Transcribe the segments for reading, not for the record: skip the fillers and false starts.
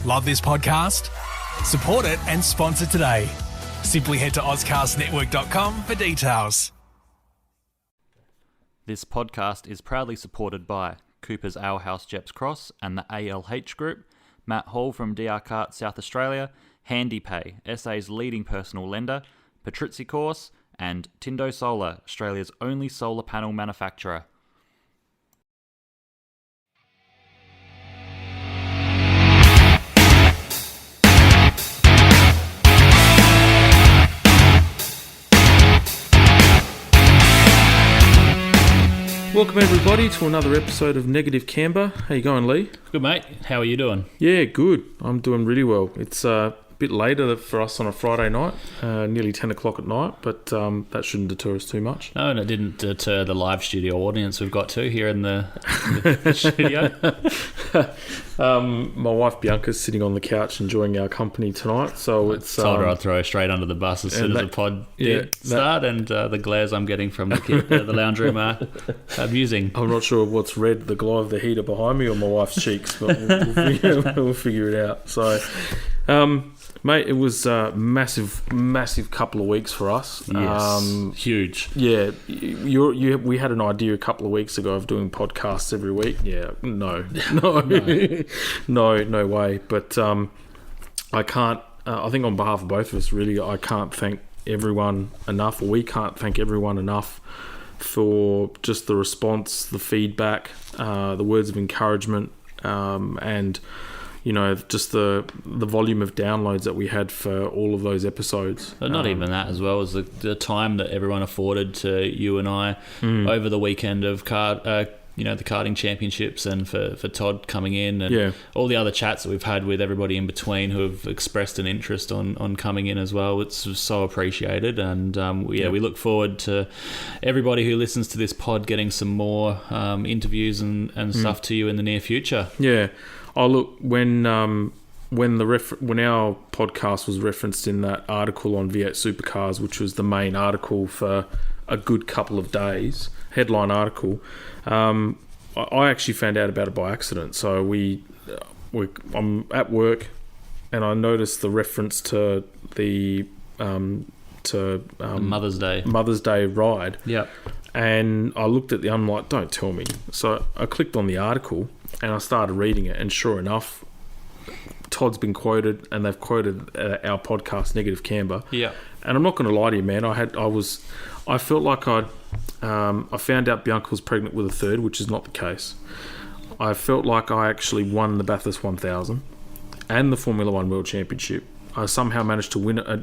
Love this podcast? Support it and sponsor today. Simply head to ozcastnetwork.com for details. This podcast is proudly supported by Cooper's Ale House Jeps Cross and the ALH Group, Matt Hall from DR Kart South Australia, HandyPay, SA's leading personal lender, Patrizzi Course, and Tindo Solar, Australia's only solar panel manufacturer. Welcome everybody to another episode of Negative Camber. How you going, Lee? Good, mate. How are you doing? Yeah, good. I'm doing really well. It's a bit later for us on a Friday night, nearly 10 o'clock at night, but that shouldn't deter us too much. No, and it didn't deter the live studio audience we've got too here in the studio. My wife Bianca's sitting on the couch enjoying our company tonight, so it's... told her I'd throw her straight under the bus as soon as the pod did start, and the glares I'm getting from the lounge room are amusing. I'm not sure what's red, the glow of the heater behind me or my wife's cheeks, but we'll figure it out. So... mate, it was a massive couple of weeks for us. Yes, huge. Yeah, we had an idea a couple of weeks ago of doing podcasts every week. Yeah, no way. But I can't. I think on behalf of both of us, really, I can't thank everyone enough, or we can't thank everyone enough for just the response, the feedback, the words of encouragement, and. You know, just the volume of downloads that we had for all of those episodes. But not even that, as well as the time that everyone afforded to you and I over the weekend of the karting championships, and for Todd coming in, and all the other chats that we've had with everybody in between who have expressed an interest on coming in as well. It's so appreciated, and we look forward to everybody who listens to this pod getting some more interviews and stuff to you in the near future. Yeah. Oh, look, when our podcast was referenced in that article on V8 Supercars, which was the main article for a good couple of days, headline article, I actually found out about it by accident. So I'm at work, and I noticed the reference to the Mother's Day ride. Yep. And I looked at I'm like, don't tell me. So I clicked on the article and I started reading it, and sure enough, Todd's been quoted, and they've quoted our podcast, Negative Camber. Yeah. And I'm not going to lie to you, man. I felt like I found out Bianca was pregnant with a third, which is not the case. I felt like I actually won the Bathurst 1000 and the Formula One World Championship. I somehow managed to win a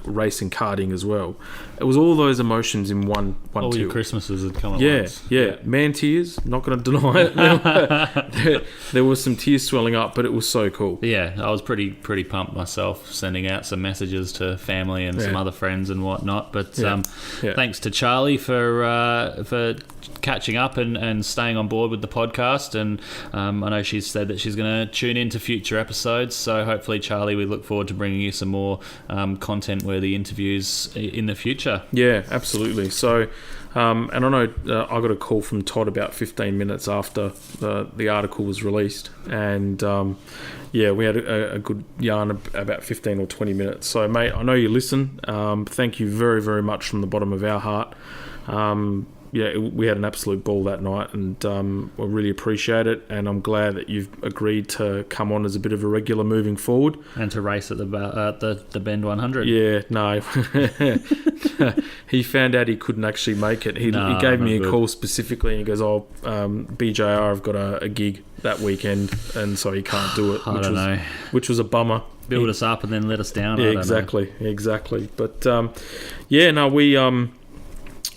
race in karting as well. It was all those emotions in one all two. Your Christmases had come at once. Yeah. Man tears, not going to deny it. There was some tears swelling up, but it was so cool. Yeah, I was pretty pumped myself, sending out some messages to family and some other friends and whatnot. But thanks to Charlie for catching up and staying on board with the podcast. And I know she's said that she's going to tune into future episodes. So hopefully, Charlie, we look forward to bringing you some more content-worthy interviews in the future. Yeah, absolutely. So, and I know I got a call from Todd about 15 minutes after the article was released, and we had a good yarn about 15 or 20 minutes. So, mate, I know you listen. Thank you very, very much from the bottom of our heart. We had an absolute ball that night, and we really appreciate it, and I'm glad that you've agreed to come on as a bit of a regular moving forward. And to race at the Bend 100. Yeah, no. He found out he couldn't actually make it. He gave me a call specifically, and he goes, BJR have got a gig that weekend, and so he can't do it, which was a bummer. Build us up and then let us down. Yeah, exactly. But,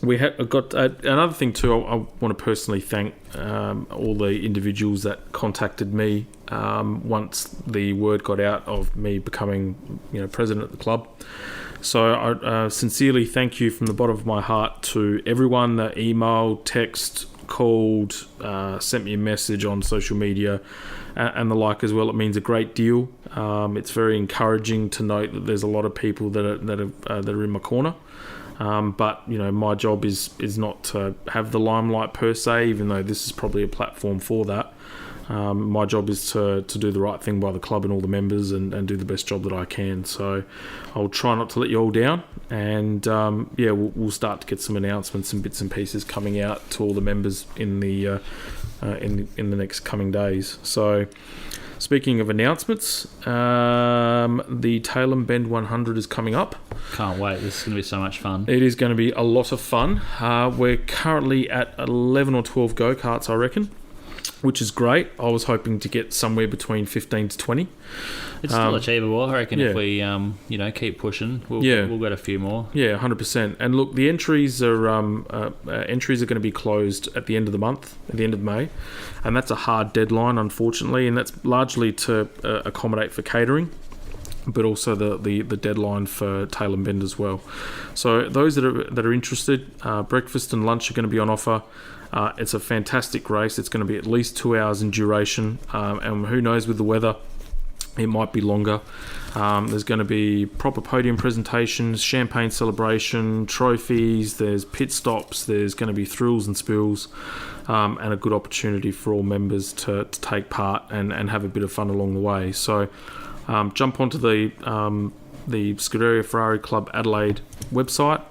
we have got another thing too. I want to personally thank all the individuals that contacted me once the word got out of me becoming, president of the club. So I sincerely thank you from the bottom of my heart to everyone that emailed, text, called, sent me a message on social media, and the like as well. It means a great deal. It's very encouraging to note that there's a lot of people that are in my corner. But my job is not to have the limelight per se, even though this is probably a platform for that. My job is to do the right thing by the club and all the members and do the best job that I can. So I'll try not to let you all down. And we'll start to get some announcements and bits and pieces coming out to all the members in the next coming days. So speaking of announcements, the Tailem Bend 100 is coming up. Can't wait. This is going to be so much fun. It is going to be a lot of fun. We're currently at 11 or 12 go-karts, I reckon, which is great. I was hoping to get somewhere between 15 to 20. It's still achievable, I reckon. If we keep pushing, we'll get a few more. Yeah, 100%. And look, the entries are going to be closed at the end of the month, at the end of May, and that's a hard deadline, unfortunately, and that's largely to accommodate for catering, but also the deadline for Tailem Bend as well. So those that are interested, breakfast and lunch are going to be on offer. It's a fantastic race. It's going to be at least 2 hours in duration, and who knows with the weather, it might be longer. There's going to be proper podium presentations, champagne celebration, trophies, there's pit stops, there's going to be thrills and spills, and a good opportunity for all members to take part and have a bit of fun along the way. So jump onto the Scuderia Ferrari Club Adelaide website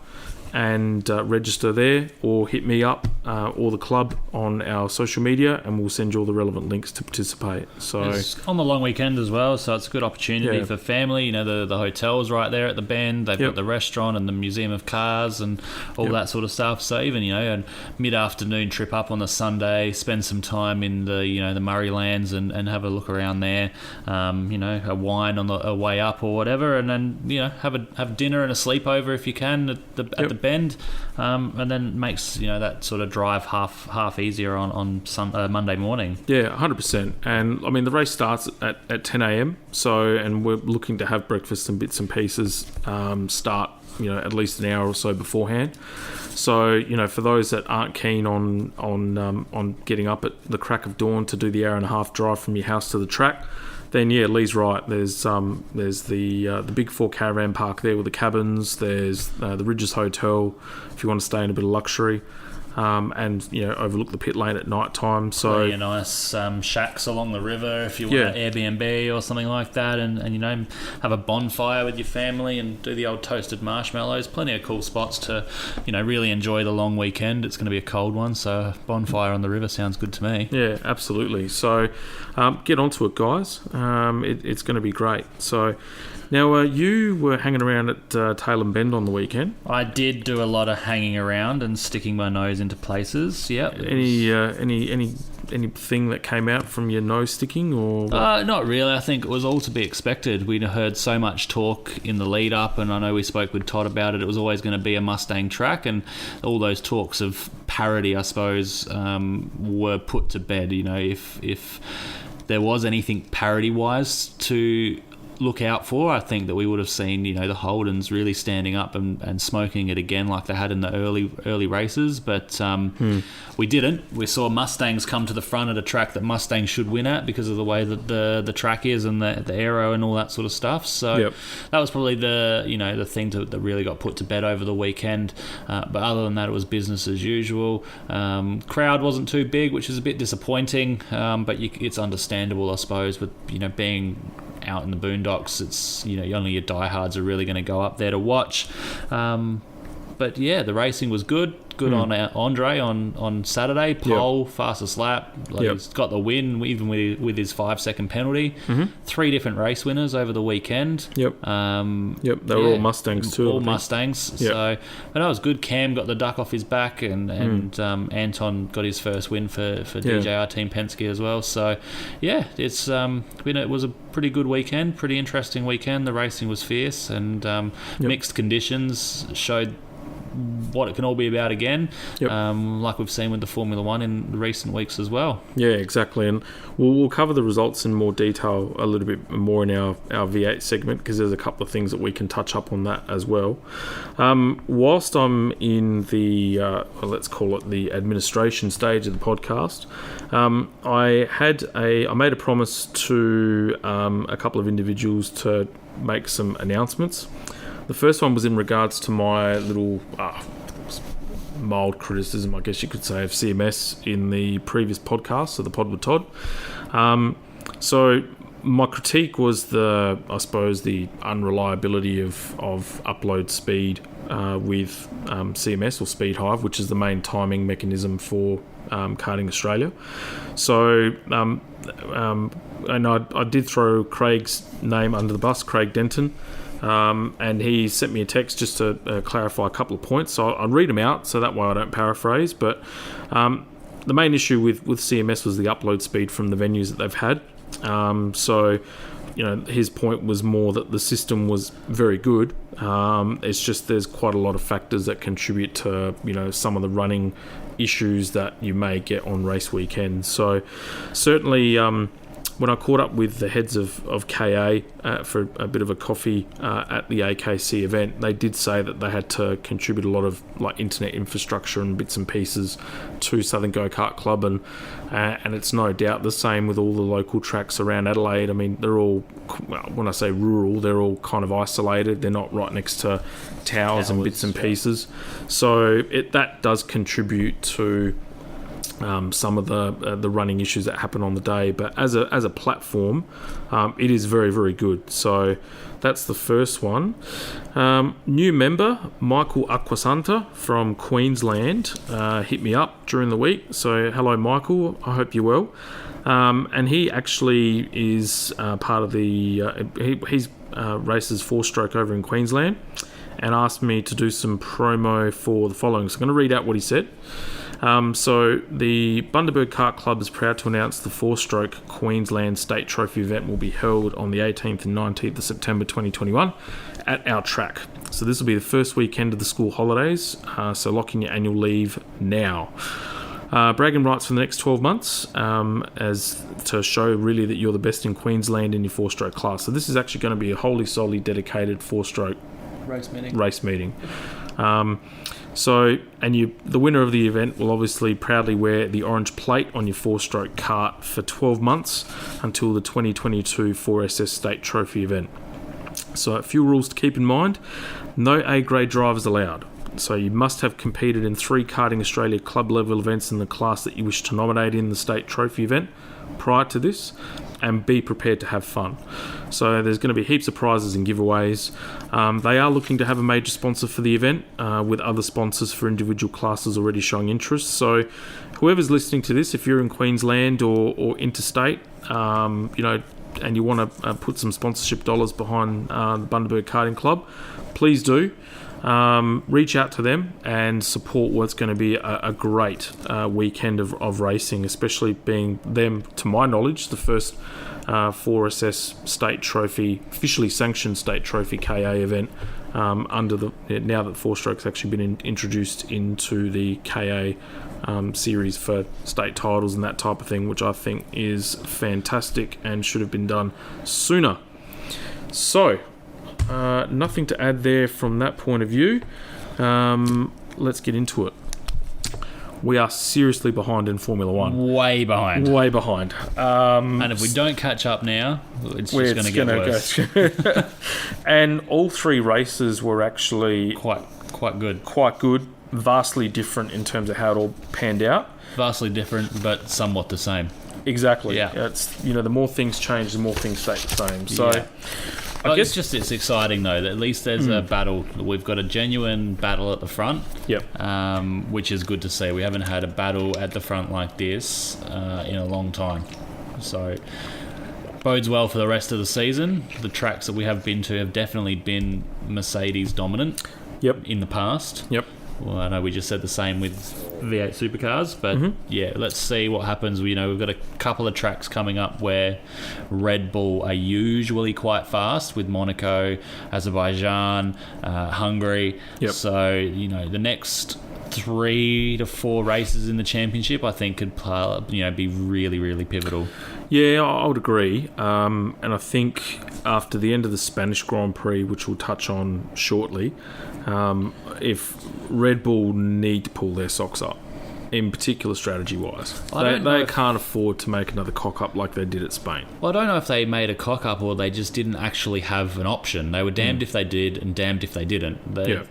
and register there, or hit me up or the club on our social media, and we'll send you all the relevant links to participate. So it's on the long weekend as well, so it's a good opportunity for family. You know, the hotel's right there at the Bend. They've got the restaurant and the Museum of Cars and all that sort of stuff. So even a mid-afternoon trip up on the Sunday, spend some time in the Murray Lands and have a look around there. A wine on the way up or whatever, and then have dinner and a sleepover if you can at the Bend, and then makes that sort of drive half easier on Monday morning. Yeah, 100%. And I mean, the race starts at 10 a.m. and we're looking to have breakfast and bits and pieces start at least an hour or so beforehand. So for those that aren't keen on getting up at the crack of dawn to do the hour and a half drive from your house to the track, then Leigh's right. There's the Big Four caravan park there with the cabins. There's the Ridges Hotel if you want to stay in a bit of luxury, and overlook the pit lane at night time. So really nice shacks along the river if you want an Airbnb or something like that, and have a bonfire with your family and do the old toasted marshmallows. Plenty of cool spots to really enjoy the long weekend. It's going to be a cold one, so a bonfire on the river sounds good to me. Yeah, absolutely. So get onto it, guys. It's going to be great. So now you were hanging around at Tailem Bend on the weekend. I did do a lot of hanging around and sticking my nose into places. Yep. Anything that came out from your nose sticking, or not really. I think it was all to be expected. We'd heard so much talk in the lead up, and I know we spoke with Todd about it. It was always going to be a Mustang track, and all those talks of parity, I suppose, were put to bed. If there was anything parity wise to look out for, I think that we would have seen the Holdens really standing up and smoking it again like they had in the early races, but we didn't. We saw Mustangs come to the front at a track that Mustangs should win at because of the way that the track is and the aero and all that sort of stuff. So that was probably the thing that really got put to bed over the weekend, but other than that, it was business as usual. Crowd wasn't too big, which is a bit disappointing, but it's understandable, I suppose, with being out in the boondocks. It's only your diehards are really going to go up there to watch, but the racing was good on Andre on Saturday. Pole, fastest lap. He's got the win even with his 5-second penalty. 3 different race winners over the weekend. They were all Mustangs too. All Mustangs. So but that was good. Cam got the duck off his back, and Anton got his first win for DJR Team Penske as well. So it's it was a pretty good weekend, pretty interesting weekend. The racing was fierce, and mixed conditions showed what it can all be about again, like we've seen with the Formula 1 in recent weeks as well. Yeah, exactly. And we'll cover the results in more detail a little bit more in our V8 segment, because there's a couple of things that we can touch up on that as well. Whilst I'm in the, let's call it the administration stage of the podcast, I made a promise to a couple of individuals to make some announcements. The first one was in regards to my little mild criticism, I guess you could say, of CMS in the previous podcast, so the Pod with Todd. So my critique was the unreliability of upload speed with CMS or Speed Hive, which is the main timing mechanism for Karting Australia. So, and I did throw Craig's name under the bus, Craig Denton, and he sent me a text just to clarify a couple of points. So I'll read them out so that way I don't paraphrase. But the main issue with CMS was the upload speed from the venues that they've had. So, his point was more that the system was very good. It's just there's quite a lot of factors that contribute to, some of the running issues that you may get on race weekends. So, certainly, when I caught up with the heads of KA for a bit of a coffee at the AKC event, they did say that they had to contribute a lot of internet infrastructure and bits and pieces to Southern Go-Kart Club, and it's no doubt the same with all the local tracks around Adelaide. I mean, they're all, when I say rural, they're all kind of isolated. They're not right next to towers and bits and pieces. So that does contribute to some of the running issues that happen on the day, but as a platform, it is very, very good. So that's the first one. New member Michael Aquasanta from Queensland hit me up during the week. So hello, Michael. I hope you're well. And he actually is part of the he's races 4-stroke over in Queensland, and asked me to do some promo for the following. So I'm going to read out what he said. So the Bundaberg Kart Club is proud to announce the 4-stroke Queensland State Trophy event will be held on the 18th and 19th of September 2021 at our track. So this will be the first weekend of the school holidays, so lock in your annual leave now. Bragging rights for the next 12 months as to show really that you're the best in Queensland in your 4-stroke class. So this is actually going to be a wholly solely dedicated 4-stroke race meeting. The winner of the event will obviously proudly wear the orange plate on your 4-stroke kart for 12 months until the 2022 4SS State Trophy event. So a few rules to keep in mind. No A-grade drivers allowed. So you must have competed in 3 Karting Australia club level events in the class that you wish to nominate in the State Trophy event prior to this, and be prepared to have fun. So there's going to be heaps of prizes and giveaways. They are looking to have a major sponsor for the event, with other sponsors for individual classes already showing interest. So whoever's listening to this, if you're in Queensland or interstate, and you want to put some sponsorship dollars behind the Bundaberg Karting Club, please do. Reach out to them and support what's going to be a great weekend of racing, especially being them, to my knowledge, the first 4SS State Trophy, officially sanctioned State Trophy KA event under now that 4-stroke's actually been introduced into the KA series for state titles and that type of thing, which I think is fantastic and should have been done sooner. So nothing to add there from that point of view. Let's get into it. We are seriously behind in Formula One. Way behind. And if we don't catch up now, it's just going to get worse. And all 3 races were actually quite good. Quite good. Vastly different in terms of how it all panned out. Vastly different, but somewhat the same. Exactly. Yeah. It's the more things change, the more things stay the same. So. Yeah. I guess it's exciting though that at least there's a battle. We've got a genuine battle at the front. Yep. Which is good to see. We haven't had a battle at the front like this in a long time. So bodes well for the rest of the season. The tracks that we have been to have definitely been Mercedes dominant. Yep. In the past. Yep. Well, I know we just said the same with V8 Supercars, but yeah, let's see what happens. We've got a couple of tracks coming up where Red Bull are usually quite fast, with Monaco, Azerbaijan, Hungary. Yep. So, the next 3 to 4 races in the championship, I think, could be really, really pivotal. Yeah, I would agree. And I think after the end of the Spanish Grand Prix, which we'll touch on shortly, if Red Bull need to pull their socks up, in particular strategy-wise. I They can't afford to make another cock-up like they did at Spain. Well, I don't know if they made a cock-up or they just didn't actually have an option. They were damned if they did and damned if they didn't.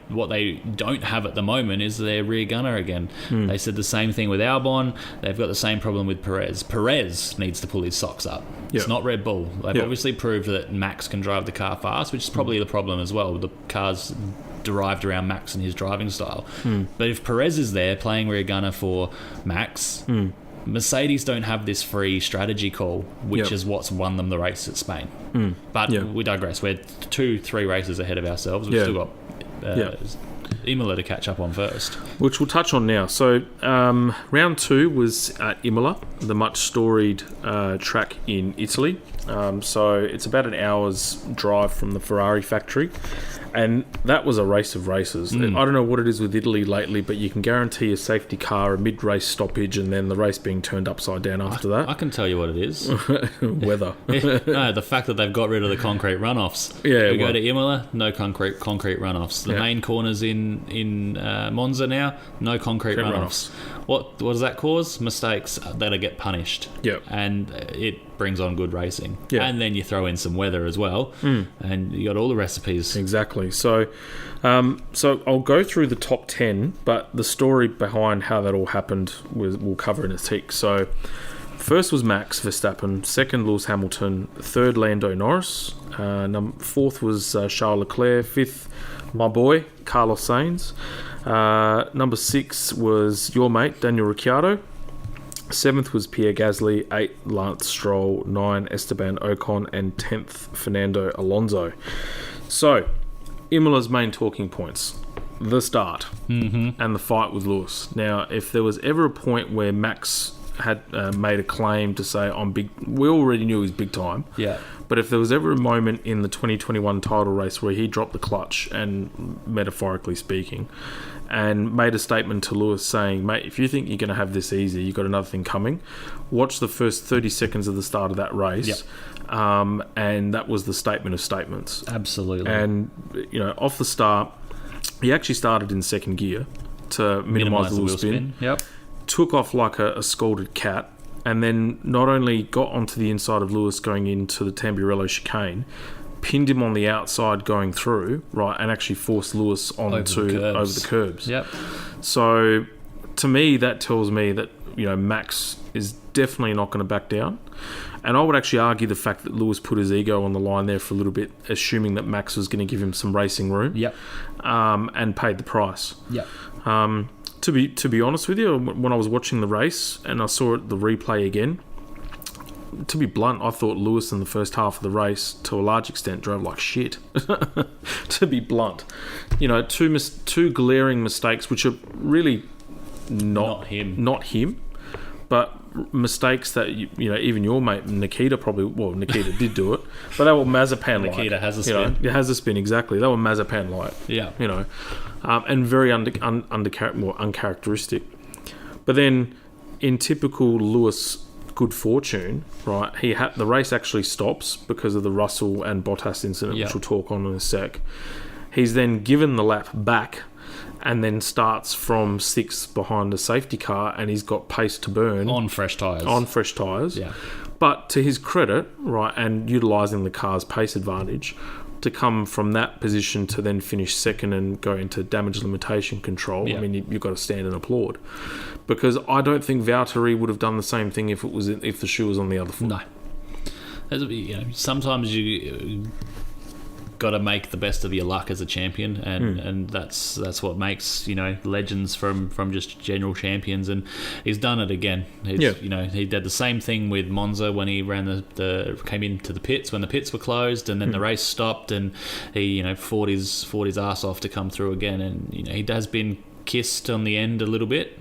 What they don't have at the moment is their rear gunner again. They said the same thing with Albon. They've got the same problem with Perez. Perez needs to pull his socks up. It's not Red Bull. They've obviously proved that Max can drive the car fast, which is probably the problem as well. The car's derived around Max and his driving style. But if Perez is there playing rear gunner for Max, Mercedes don't have this free strategy call, which is what's won them the race at Spain. But we digress. We're 2-3 races ahead of ourselves. We've still got Imola to catch up on first, which we'll touch on now. So round 2 was at Imola, the much storied track in Italy. So it's about an hour's drive from the Ferrari factory, and that was a race of races. I don't know what it is with Italy lately, but you can guarantee a safety car, a mid-race stoppage, and then the race being turned upside down after that. I can tell you what it is. Weather. No, the fact that they've got rid of the concrete runoffs. We go to Imola, no concrete runoffs. The main corners in Monza now, no concrete runoffs. What does that cause? Mistakes that get punished. And it brings on good racing. And then you throw in some weather as well, and you got all the recipes. Exactly. So I'll go through the top 10, but the story behind how that all happened we'll cover in a tick. So first was Max Verstappen, second Lewis Hamilton, third Lando Norris, fourth was Charles Leclerc, fifth my boy Carlos Sainz, number 6 was your mate Daniel Ricciardo, 7th was Pierre Gasly, 8th Lance Stroll, 9 Esteban Ocon, and 10th Fernando Alonso. So Imola's main talking points: the start and the fight with Lewis. Now, if there was ever a point where Max had made a claim to say, I'm big, we already knew he was big time. But if there was ever a moment in the 2021 title race where he dropped the clutch, and metaphorically speaking, and made a statement to Lewis saying, mate, if you think you're going to have this easy, you've got another thing coming. Watch the first 30 seconds of the start of that race. And that was the statement of statements. Absolutely. And, off the start, he actually started in second gear to minimise the wheel spin. Took off like a scalded cat, and then not only got onto the inside of Lewis going into the Tamburello chicane, pinned him on the outside going through, right, and actually forced Lewis over the curbs. So to me, that tells me that Max is definitely not going to back down. And I would actually argue the fact that Lewis put his ego on the line there for a little bit, assuming that Max was going to give him some racing room, and paid the price. To be honest with you, when I was watching the race and I saw the replay again, to be blunt, I thought Lewis in the first half of the race, to a large extent, drove like shit. To be blunt, two glaring mistakes, which are really not him, but mistakes that even your mate Nikita Nikita did do it, but they were Mazepan light. Nikita has a spin. It has a spin, exactly. They were Mazepan light. And very uncharacteristic. But then, in typical Lewis good fortune, right, the race actually stops because of the Russell and Bottas incident, which we'll talk on in a sec. He's then given the lap back, and then starts from 6th behind a safety car, and he's got pace to burn. On fresh tyres. But to his credit, right, and utilising the car's pace advantage, to come from that position to then finish second and go into damage limitation control, I mean, you've got to stand and applaud. Because I don't think Valtteri would have done the same thing if the shoe was on the other foot. No. Sometimes you got to make the best of your luck as a champion, and that's what makes legends from just general champions. And he's done it again. He did the same thing with Monza when he ran came into the pits when the pits were closed, and then the race stopped, and he fought his ass off to come through again. And he has been kissed on the end a little bit.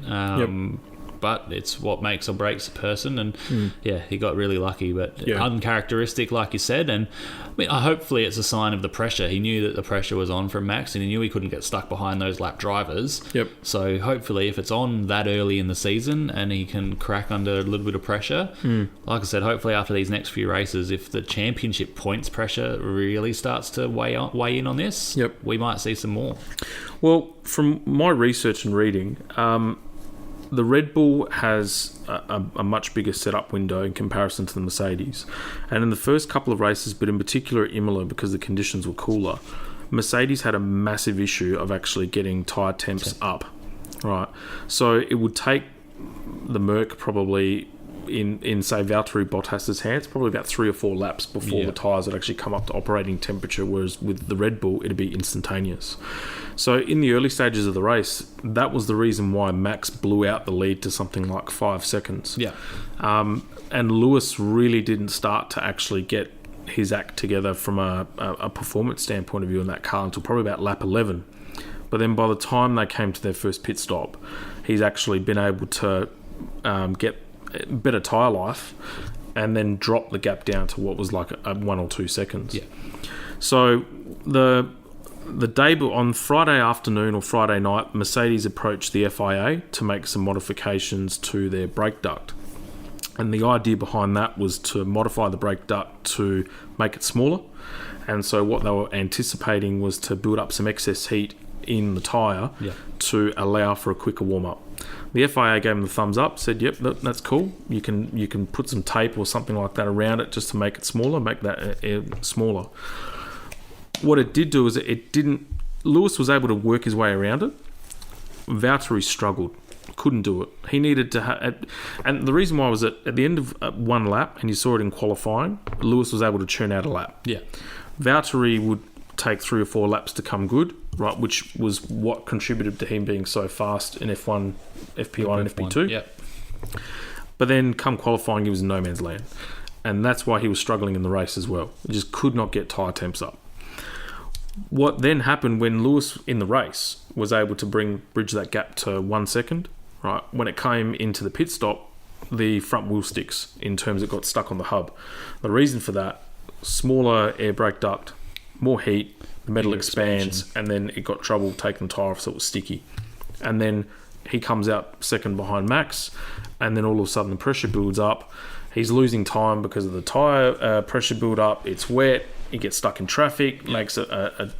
But it's what makes or breaks a person, and he got really lucky, but uncharacteristic, like you said. And I mean, hopefully it's a sign of the pressure. He knew that the pressure was on from Max, and he knew he couldn't get stuck behind those lap drivers. So hopefully, if it's on that early in the season and he can crack under a little bit of pressure, like I said, hopefully after these next few races, if the championship points pressure really starts to weigh in on this, we might see some more. Well, from my research and reading, the Red Bull has a much bigger setup window in comparison to the Mercedes. And in the first couple of races, but in particular at Imola, because the conditions were cooler, Mercedes had a massive issue of actually getting tyre temps up. Right. So it would take the Merc probably in say Valtteri Bottas's hands probably about 3 or 4 laps before the tyres would actually come up to operating temperature, whereas with the Red Bull it'd be instantaneous. So in the early stages of the race, that was the reason why Max blew out the lead to something like 5 seconds. And Lewis really didn't start to actually get his act together from a performance standpoint of view in that car until probably about lap 11. But then by the time they came to their first pit stop, he's actually been able to get better tyre life and then drop the gap down to what was like 1 or 2 seconds. So the day on Friday afternoon or Friday night, Mercedes approached the FIA to make some modifications to their brake duct. And the idea behind that was to modify the brake duct to make it smaller. And so what they were anticipating was to build up some excess heat in the tyre to allow for a quicker warm-up. The FIA gave them the thumbs up, said, yep, that's cool. You can put some tape or something like that around it just to make it smaller, make that smaller. What it did do is Lewis was able to work his way around it. Valtteri struggled, couldn't do it. He needed to and the reason why was that at the end of one lap, and you saw it in qualifying, Lewis was able to churn out a lap. Valtteri would take 3 or 4 laps to come good, right, which was what contributed to him being so fast in F1, FP1 and FP2. But then come qualifying, he was in no man's land. And that's why he was struggling in the race as well. He just could not get tyre temps up. What then happened when Lewis in the race was able to bridge that gap to 1 second, right, when it came into the pit stop, the front wheel sticks in terms it got stuck on the hub. The reason for that, smaller air brake duct, more heat, the metal expands, and then it got trouble taking the tyre off, so it was sticky. And then he comes out second behind Max, and then all of a sudden the pressure builds up. He's losing time because of the tyre pressure build up. It's wet. He gets stuck in traffic, makes a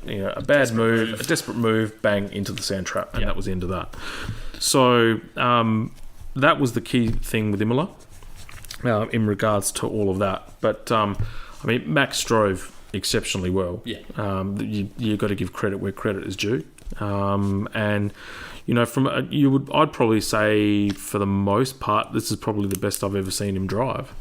bad move, a desperate move, bang, into the sand trap, and that was the end of that. So that was the key thing with Imola in regards to all of that. But Max drove exceptionally well. You've got to give credit where credit is due. And I'd probably say for the most part, this is probably the best I've ever seen him drive.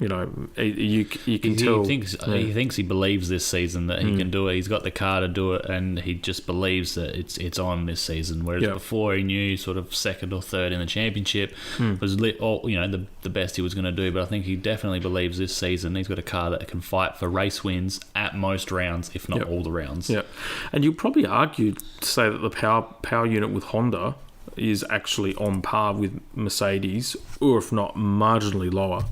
You can tell. He thinks he believes this season that he can do it. He's got the car to do it, and he just believes that it's on this season. Whereas before, he knew sort of second or third in the championship was the best he was going to do. But I think he definitely believes this season he's got a car that can fight for race wins at most rounds, if not all the rounds. And you'd probably argue to say that the power unit with Honda is actually on par with Mercedes, or if not marginally lower.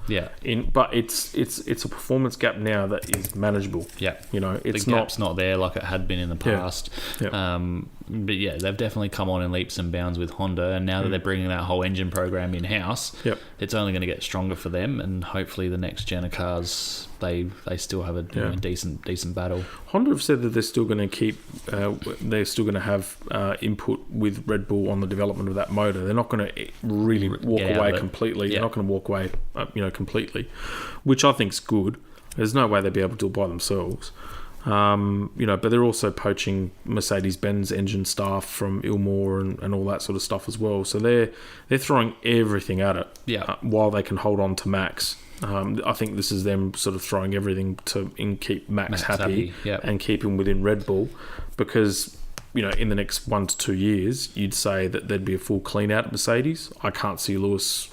But it's a performance gap now that is manageable. The gap's not there like it had been in the past. But they've definitely come on in leaps and bounds with Honda, and now that they're bringing that whole engine program in house, it's only going to get stronger for them, and hopefully the next gen of cars they still have a decent battle. Honda have said that they're still going to have input with Red Bull on the development of that motor. They're not going to really walk away completely. They're not going to walk away completely, which I think is good. There's no way they'd be able to do it by themselves. But they're also poaching Mercedes-Benz engine staff from Ilmore and all that sort of stuff as well. So they're throwing everything at it while they can hold on to Max. I think this is them sort of throwing everything to keep Max happy. And keep him within Red Bull, because in the next 1 to 2 years, you'd say that there'd be a full clean out at Mercedes. I can't see Lewis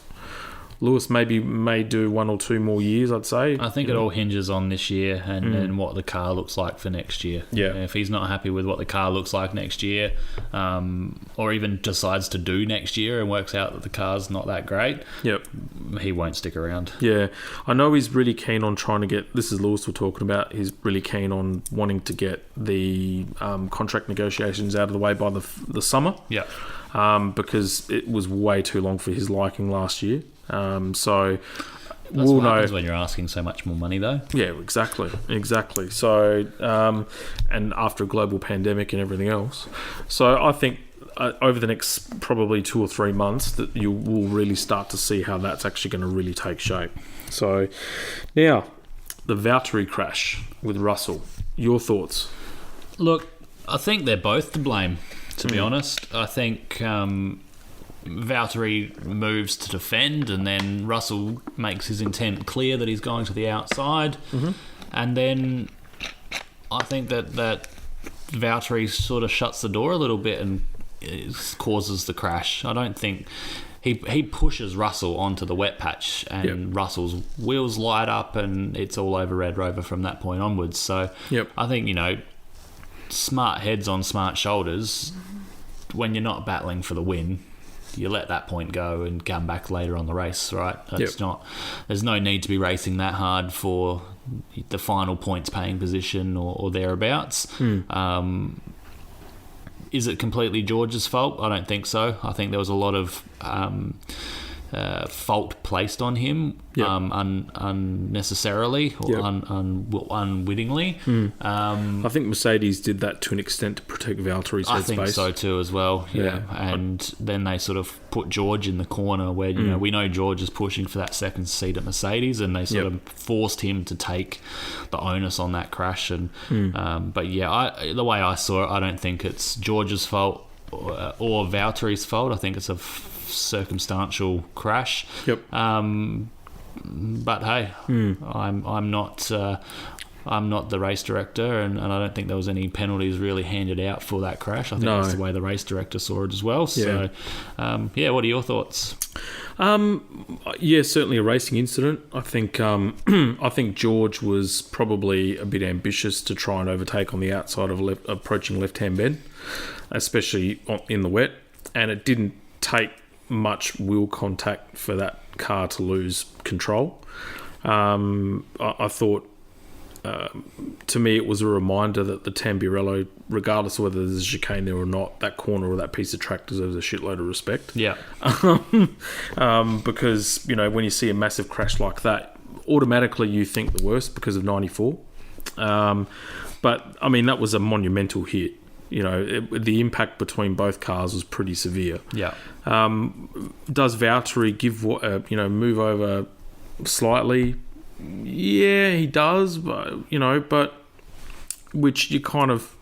may do 1 or 2 more years, I'd say. I think it all hinges on this year and what the car looks like for next year. If he's not happy with what the car looks like next year, or even decides to do next year and works out that the car's not that great, he won't stick around. I know he's really keen on trying to get, this is Lewis we're talking about, he's really keen on wanting to get the contract negotiations out of the way by the summer. Because it was way too long for his liking last year. So that's what happens when you're asking so much more money, though. Exactly. So, and after a global pandemic and everything else, so I think over the next probably 2 or 3 months that you will really start to see how that's actually going to really take shape. So now, the Valtteri crash with Russell. Your thoughts? Look, I think they're both to blame, to be honest. I think Valtteri moves to defend, and then Russell makes his intent clear that he's going to the outside. And then I think that Valtteri sort of shuts the door a little bit and causes the crash. I don't think... He pushes Russell onto the wet patch, and Russell's wheels light up, and it's all over Red Rover from that point onwards. So I think, smart heads on smart shoulders, when you're not battling for the win, you let that point go and come back later on the race, right? It's not. There's no need to be racing that hard for the final points paying position or thereabouts. Is it completely George's fault? I don't think so. I think there was a lot of fault placed on him unnecessarily or unwittingly. I think Mercedes did that to an extent to protect Valtteri's headspace. I think so too as well, and then they sort of put George in the corner where we know George is pushing for that second seat at Mercedes, and they sort of forced him to take the onus on that crash. And but the way I saw it, I don't think it's George's fault or Valtteri's fault. I think it's a circumstantial crash. But hey, I'm not the race director, and I don't think there was any penalties really handed out for that crash. I think that's the way the race director saw it as well. So what are your thoughts? Certainly a racing incident. I think George was probably a bit ambitious to try and overtake on the outside of approaching left-hand bend, especially in the wet, and it didn't take much wheel contact for that car to lose control. I thought, to me, it was a reminder that the Tamburello, regardless of whether there's a chicane there or not, that corner or that piece of track deserves a shitload of respect. Because, when you see a massive crash like that, automatically you think the worst because of 94. But, I mean, that was a monumental hit. The impact between both cars was pretty severe. Does Valtteri move over slightly? Yeah, he does, but which you kind of,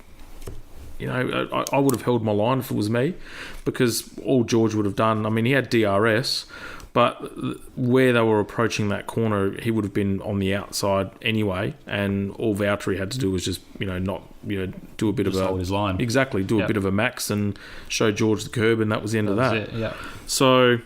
I would have held my line if it was me, because all George would have done, I mean, he had DRS, but where they were approaching that corner, he would have been on the outside anyway, and all Valtteri had to do was just, do a bit just of hold his line. Exactly, do a bit of a max and show George the curb, and that was the end of that. It. So,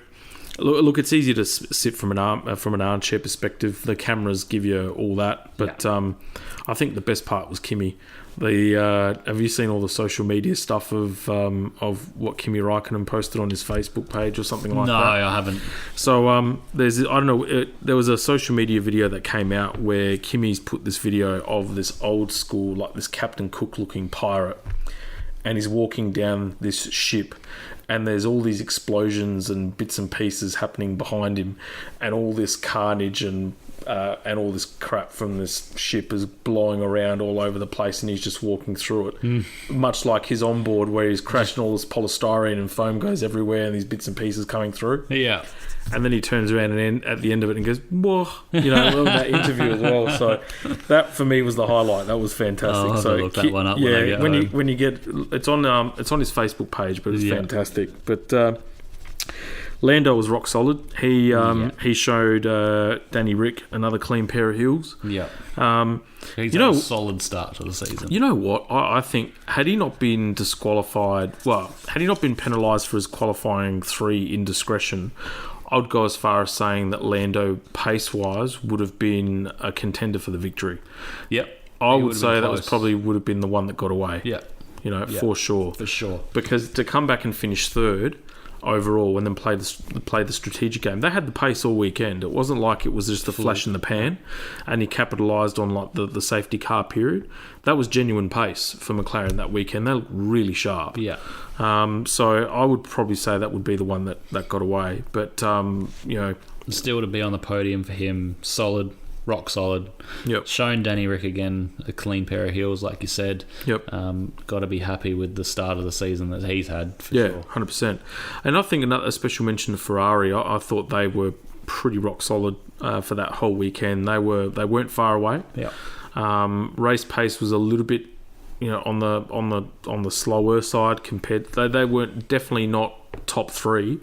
look, it's easy to sit from an armchair perspective. The cameras give you all that, but I think the best part was Kimi. Have you seen all the social media stuff of what Kimi Räikkönen posted on his Facebook page or something like that? No, I haven't. So there was a social media video that came out where Kimi's put this video of this old school, like this Captain Cook looking pirate, and he's walking down this ship, and there's all these explosions and bits and pieces happening behind him, and all this carnage and all this crap from this ship is blowing around all over the place, and he's just walking through it. Much like his onboard, where he's crashing all this polystyrene and foam goes everywhere, and these bits and pieces coming through. And then he turns around and at the end of it and goes, whoa, that interview as well. So that for me was the highlight. That was fantastic. I'll look that one up when I get home. When you get it's on his Facebook page, but it's fantastic. But Lando was rock solid. He showed Danny Rick another clean pair of heels. He's had a solid start to the season. You know what? I think had he not been penalised for his qualifying 3 indiscretion, I would go as far as saying that Lando, pace-wise, would have been a contender for the victory. I would say that would have been the one that got away. For sure. For sure. Because to come back and finish third overall and then play the strategic game, they had the pace all weekend. It wasn't like it was just a flash in the pan, and he capitalised on like the safety car period. That was genuine pace for McLaren that weekend. They looked really sharp. So I would probably say that would be the one that got away. But still to be on the podium for him, solid. rock solid. Yep. Shown Danny Rick again a clean pair of heels, like you said. Yep. Got to be happy with the start of the season that he's had. For Yeah, sure. 100%. And I think a special mention to Ferrari. I thought they were pretty rock solid for that whole weekend. They weren't far away. Yeah. Race pace was a little bit, on the slower side compared. They weren't definitely not top three.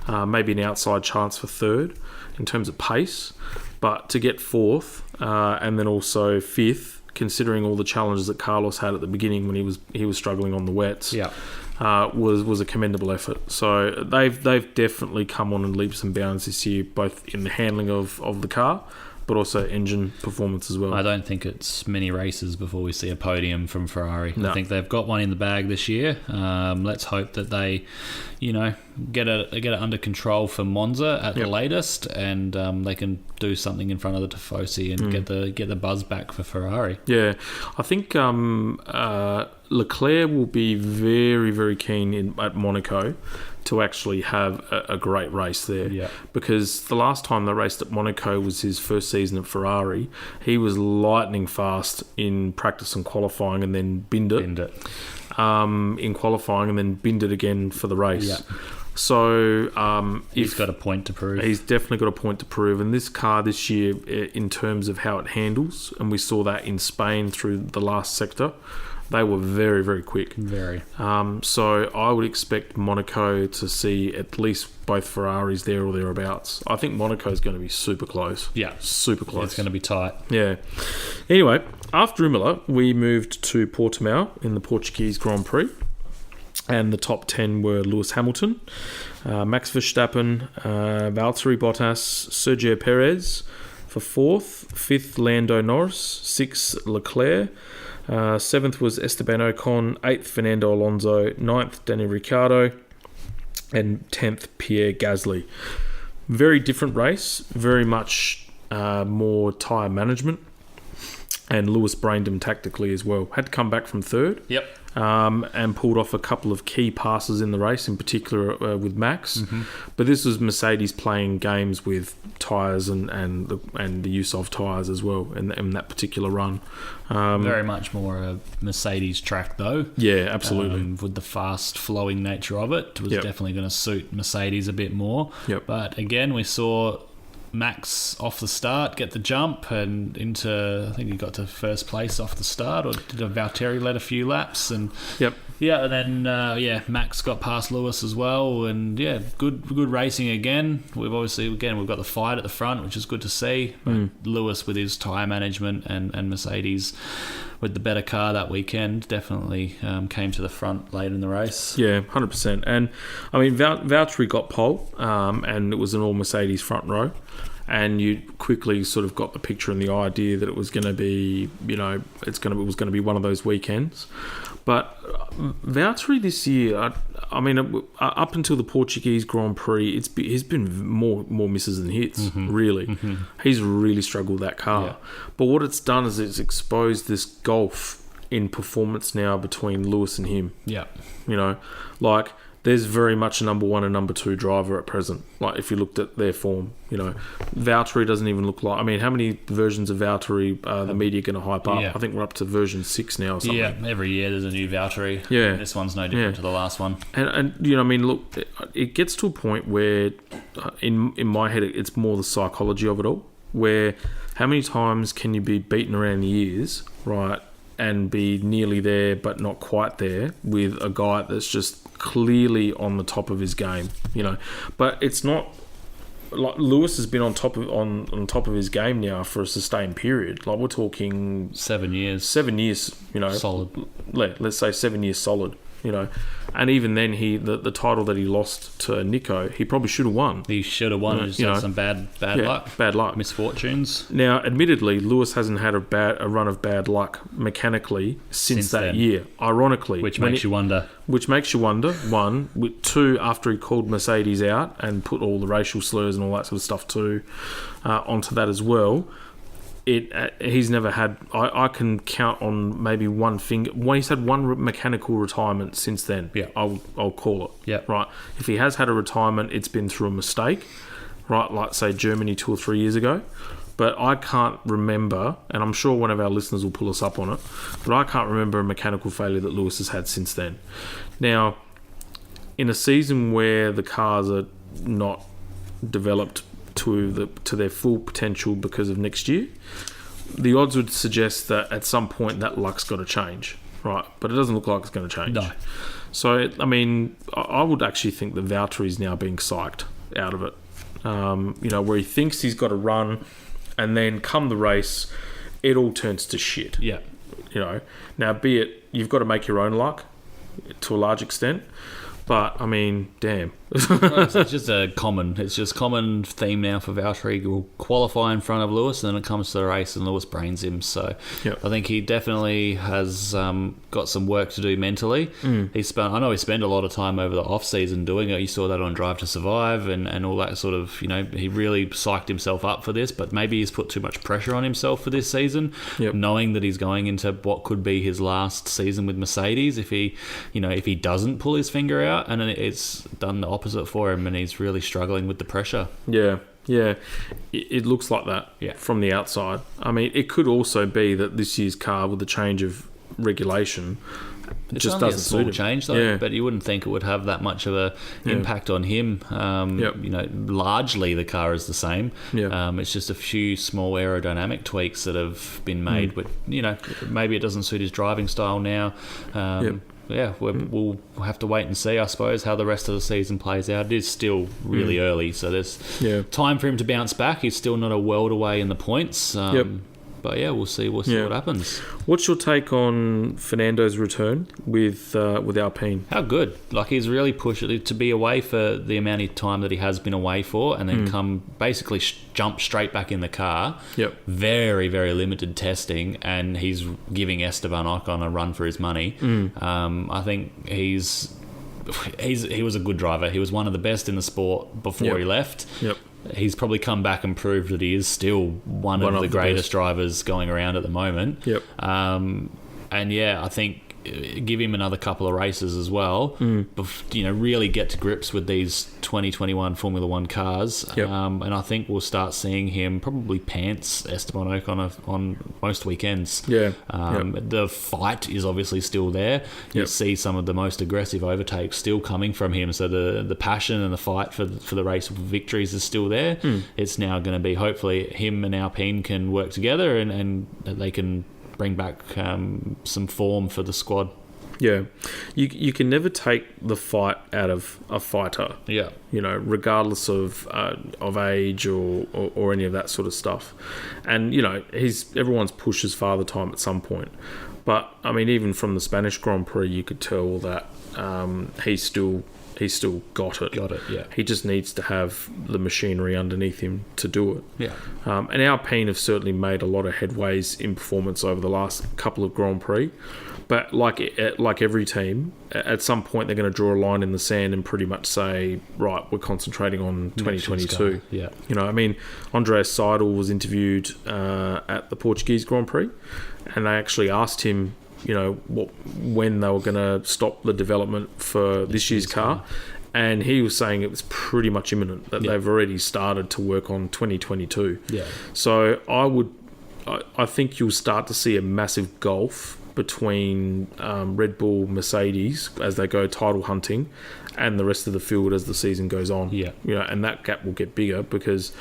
Maybe an outside chance for third in terms of pace, but to get fourth and then also fifth, considering all the challenges that Carlos had at the beginning when he was struggling on the wets. Yeah. Was a commendable effort. So they've definitely come on in leaps and bounds this year, both in the handling of the car, but also engine performance as well. I don't think it's many races before we see a podium from Ferrari. No. I think they've got one in the bag this year. Let's hope that they, get it under control for Monza at the latest, and they can do something in front of the Tifosi and get the buzz back for Ferrari. Yeah, I think Leclerc will be very, very keen at Monaco to actually have a great race there. Yeah. Because the last time they raced at Monaco was his first season at Ferrari. He was lightning fast in practice and qualifying, and then binned it. In qualifying, and then binned it again for the race. Yeah. So He's got a point to prove. He's definitely got a point to prove. And this car this year, in terms of how it handles, and we saw that in Spain through the last sector, they were very, very quick. Very. So I would expect Monaco to see at least both Ferraris there or thereabouts. I think Monaco is going to be super close. Yeah. Super close. It's going to be tight. Yeah. Anyway, after Imola, we moved to Portimao in the Portuguese Grand Prix. And the top 10 were Lewis Hamilton, Max Verstappen, Valtteri Bottas, Sergio Perez for fourth, fifth Lando Norris, sixth Leclerc, seventh was Esteban Ocon, eighth Fernando Alonso, ninth Daniel Ricciardo, and 10th Pierre Gasly. Very different race, very much more tyre management, and Lewis brained him tactically as well. Had to come back from third. Yep. And pulled off a couple of key passes in the race, in particular with Max. Mm-hmm. But this was Mercedes playing games with tyres and the use of tyres as well in that particular run. Very much more a Mercedes track, though. Yeah, absolutely. With the fast flowing nature of it was definitely going to suit Mercedes a bit more. Yep. But again, we saw Max off the start get the jump and into, I think he got to first place off the start, or did Valtteri led a few laps, and and then Max got past Lewis as well, and good racing again. We've got the fight at the front, which is good to see. But Lewis with his tyre management and Mercedes with the better car that weekend definitely came to the front late in the race. Yeah, 100%. And I mean, Valtteri got pole, and it was an all Mercedes front row. And you quickly sort of got the picture and the idea that it was going to be, it was going to be one of those weekends. But Valtteri this year, I mean, up until the Portuguese Grand Prix, he's been more misses than hits, really. Mm-hmm. He's really struggled that car. Yeah. But what it's done is it's exposed this gulf in performance now between Lewis and him. Yeah. There's very much a number one and number two driver at present. Like, if you looked at their form, Valtteri doesn't even look like... I mean, how many versions of Valtteri are the media going to hype up? Yeah. I think we're up to version 6 now or something. Yeah, every year there's a new Valtteri. Yeah. This one's no different to the last one. And look, it gets to a point where, in my head, it's more the psychology of it all, where how many times can you be beaten around the ears, right, and be nearly there but not quite there with a guy that's just clearly on the top of his game, But it's not like Lewis has been on top of his game now for a sustained period. Like, we're talking 7 years. Solid. Let's say 7 years solid. And even then, the title that he lost to Nico, he probably should have won. He should have won. Just had some bad luck, misfortunes. Now, admittedly, Lewis hasn't had a run of bad luck mechanically since that year. Ironically, which makes you wonder. One, with two, after he called Mercedes out and put all the racial slurs and all that sort of stuff too onto that as well. He's never had... I can count on maybe one finger... He's had one mechanical retirement since then. Yeah. I'll call it. Yeah. Right. If he has had a retirement, it's been through a mistake, right? Like, say, Germany 2 or 3 years ago. but I can't remember, and I'm sure one of our listeners will pull us up on it, but I can't remember a mechanical failure that Lewis has had since then. Now, in a season where the cars are not developed to their full potential because of next year, the odds would suggest that at some point that luck's got to change, right? But it doesn't look like it's going to change. No. So, I mean, I would actually think that Valtteri's now being psyched out of it. Where he thinks he's got to run, and then come the race, it all turns to shit. Yeah. Now, be it, you've got to make your own luck to a large extent, but I mean, damn. It's just common theme now for Valtteri. He'll qualify in front of Lewis, and then it comes to the race, and Lewis brains him. So yep. I think he definitely has got some work to do mentally. I know he spent a lot of time over the off season doing it. You saw that on Drive to Survive and all that sort of. He really psyched himself up for this, but maybe he's put too much pressure on himself for this season, knowing that he's going into what could be his last season with Mercedes. If he doesn't pull his finger out, and it's done the opposite for him, and he's really struggling with the pressure. Yeah, it looks like that from the outside. I mean, it could also be that this year's car, with the change of regulation, it's just only doesn't a small suit him. change though, but you wouldn't think it would have that much of a impact on him. Largely the car is the same. It's just a few small aerodynamic tweaks that have been made. But maybe it doesn't suit his driving style now. We'll have to wait and see, I suppose, how the rest of the season plays out. It is still really early, so there's time for him to bounce back. He's still not a world away in the points. But we'll see what happens. What's your take on Fernando's return with Alpine? How good! Like, he's really pushed it to be away for the amount of time that he has been away for, and then come basically jump straight back in the car. Very, very limited testing, and he's giving Esteban Ocon a run for his money. I think he was a good driver. He was one of the best in the sport before he left. He's probably come back and proved that he is still one of the greatest drivers going around at the moment. I think give him another couple of races as well. Really get to grips with these 2021 Formula One cars. And I think we'll start seeing him probably pants Esteban Ocon on most weekends. The fight is obviously still there. You see some of the most aggressive overtakes still coming from him. So the passion and the fight for the race victories is still there. It's now going to be, hopefully, him and Alpine can work together and they can bring back some form for the squad. You can never take the fight out of a fighter. Regardless of age or any of that sort of stuff. And everyone's pushed his father time at some point. But I mean, even from the Spanish Grand Prix, you could tell that he's still got it. He just needs to have the machinery underneath him to do it. And Alpine have certainly made a lot of headways in performance over the last couple of Grand Prix. But like every team, at some point they're going to draw a line in the sand and pretty much say, right, we're concentrating on 2022. I mean, Andreas Seidel was interviewed at the Portuguese Grand Prix, and they actually asked him, when they were going to stop the development for this year's car. And he was saying it was pretty much imminent, that they've already started to work on 2022. So I think you'll start to see a massive gulf between Red Bull, Mercedes as they go title hunting, and the rest of the field as the season goes on. And that gap will get bigger because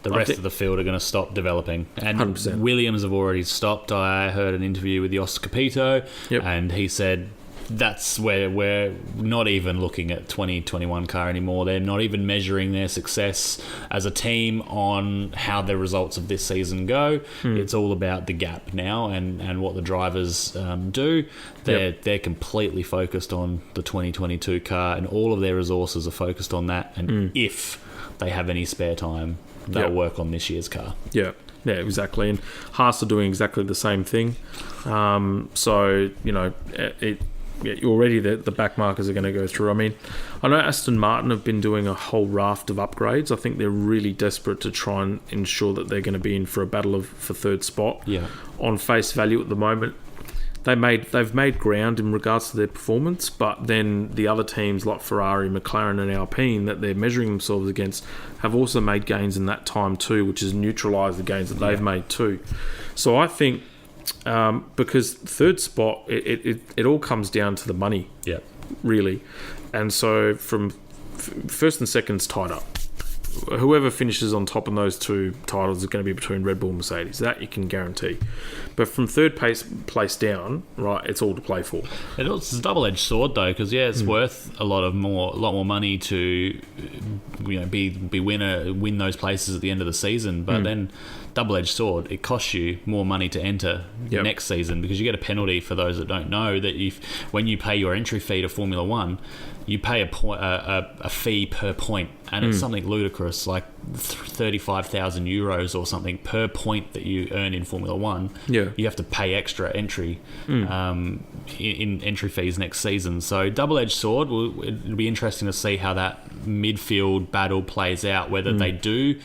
the rest of the field are going to stop developing. And 100%. Williams have already stopped. I heard an interview with Jos Capito, and he said that's where we're not even looking at 2021 car anymore. They're not even measuring their success as a team on how the results of this season go. It's all about the gap now and what the drivers do. They're completely focused on the 2022 car, and all of their resources are focused on that. And if they have any spare time, they'll work on this year's car. Yeah, exactly. And Haas are doing exactly the same thing. Already the back markers are going to go through. I mean, I know Aston Martin have been doing a whole raft of upgrades. I think they're really desperate to try and ensure that they're going to be in for a battle for third spot. On face value at the moment, they've made ground in regards to their performance, but then the other teams like Ferrari, McLaren and Alpine that they're measuring themselves against have also made gains in that time too, which has neutralised the gains that they've made too. So I think because third spot, it all comes down to the money, really. And so from first and second's tied up. Whoever finishes on top in those two titles is going to be between Red Bull and Mercedes. That you can guarantee. But from third place down, right, it's all to play for. It's a double-edged sword though, because it's worth a lot more money to win those places at the end of the season. But then double-edged sword, it costs you more money to enter next season, because you get a penalty. For those that don't know, that when you pay your entry fee to Formula One, you pay a fee per point, and it's something ludicrous, like 35,000 euros or something per point that you earn in Formula One. You have to pay extra entry in entry fees next season. So double-edged sword. It'll be interesting to see how that midfield battle plays out, whether they do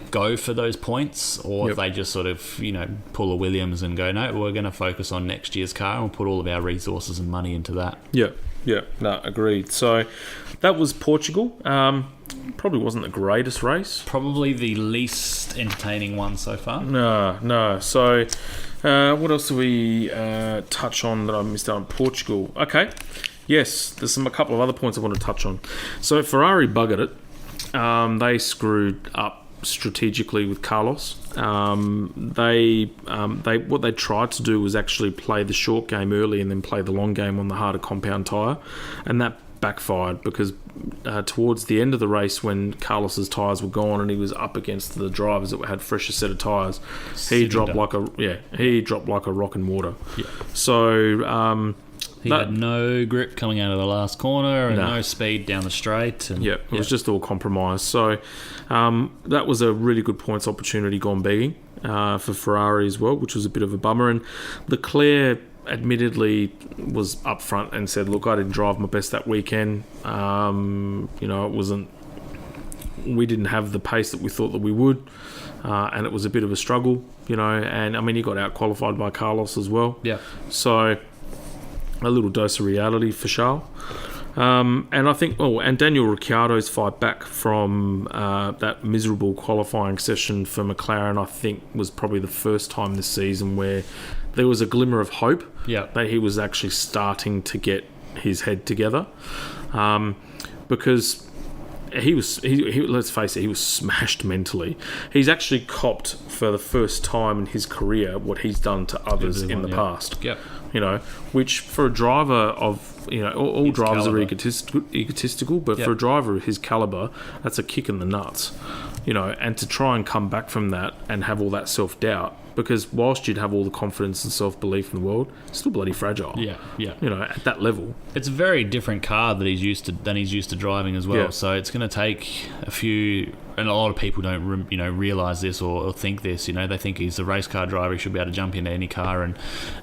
go for those points, or if they just sort of pull a Williams and go, no, we're going to focus on next year's car and we'll put all of our resources and money into that. No, agreed. So that was Portugal. Probably wasn't the greatest race. Probably the least entertaining one so far. No. So what else do we touch on that I missed out on Portugal? Okay. Yes, there's a couple of other points I want to touch on. So Ferrari buggered it. They screwed up strategically with Carlos. What they tried to do was actually play the short game early and then play the long game on the harder compound tyre, and that backfired because towards the end of the race, when Carlos's tyres were gone and he was up against the drivers that had fresher set of tyres, he dropped like a rock in water. So he had no grip coming out of the last corner and no speed down the straight. And, it was just all compromised. So that was a really good points opportunity gone begging for Ferrari as well, which was a bit of a bummer. And Leclerc admittedly was upfront and said, look, I didn't drive my best that weekend. It wasn't... We didn't have the pace that we thought that we would. And it was a bit of a struggle, and I mean, he got out-qualified by Carlos as well. So... a little dose of reality for Charles. And I think, and Daniel Ricciardo's fight back from that miserable qualifying session for McLaren, I think, was probably the first time this season where there was a glimmer of hope that he was actually starting to get his head together. Because he let's face it, he was smashed mentally. He's actually copped for the first time in his career what he's done to others in the past. Which for a driver of, all drivers are egotistical, but for a driver of his calibre, that's a kick in the nuts. And to try and come back from that and have all that self-doubt, because whilst you'd have all the confidence and self-belief in the world, it's still bloody fragile. At that level. It's a very different car that he's used to driving as well. So it's going to take a few... And a lot of people don't, realise this or think this. They think he's a race car driver. He should be able to jump into any car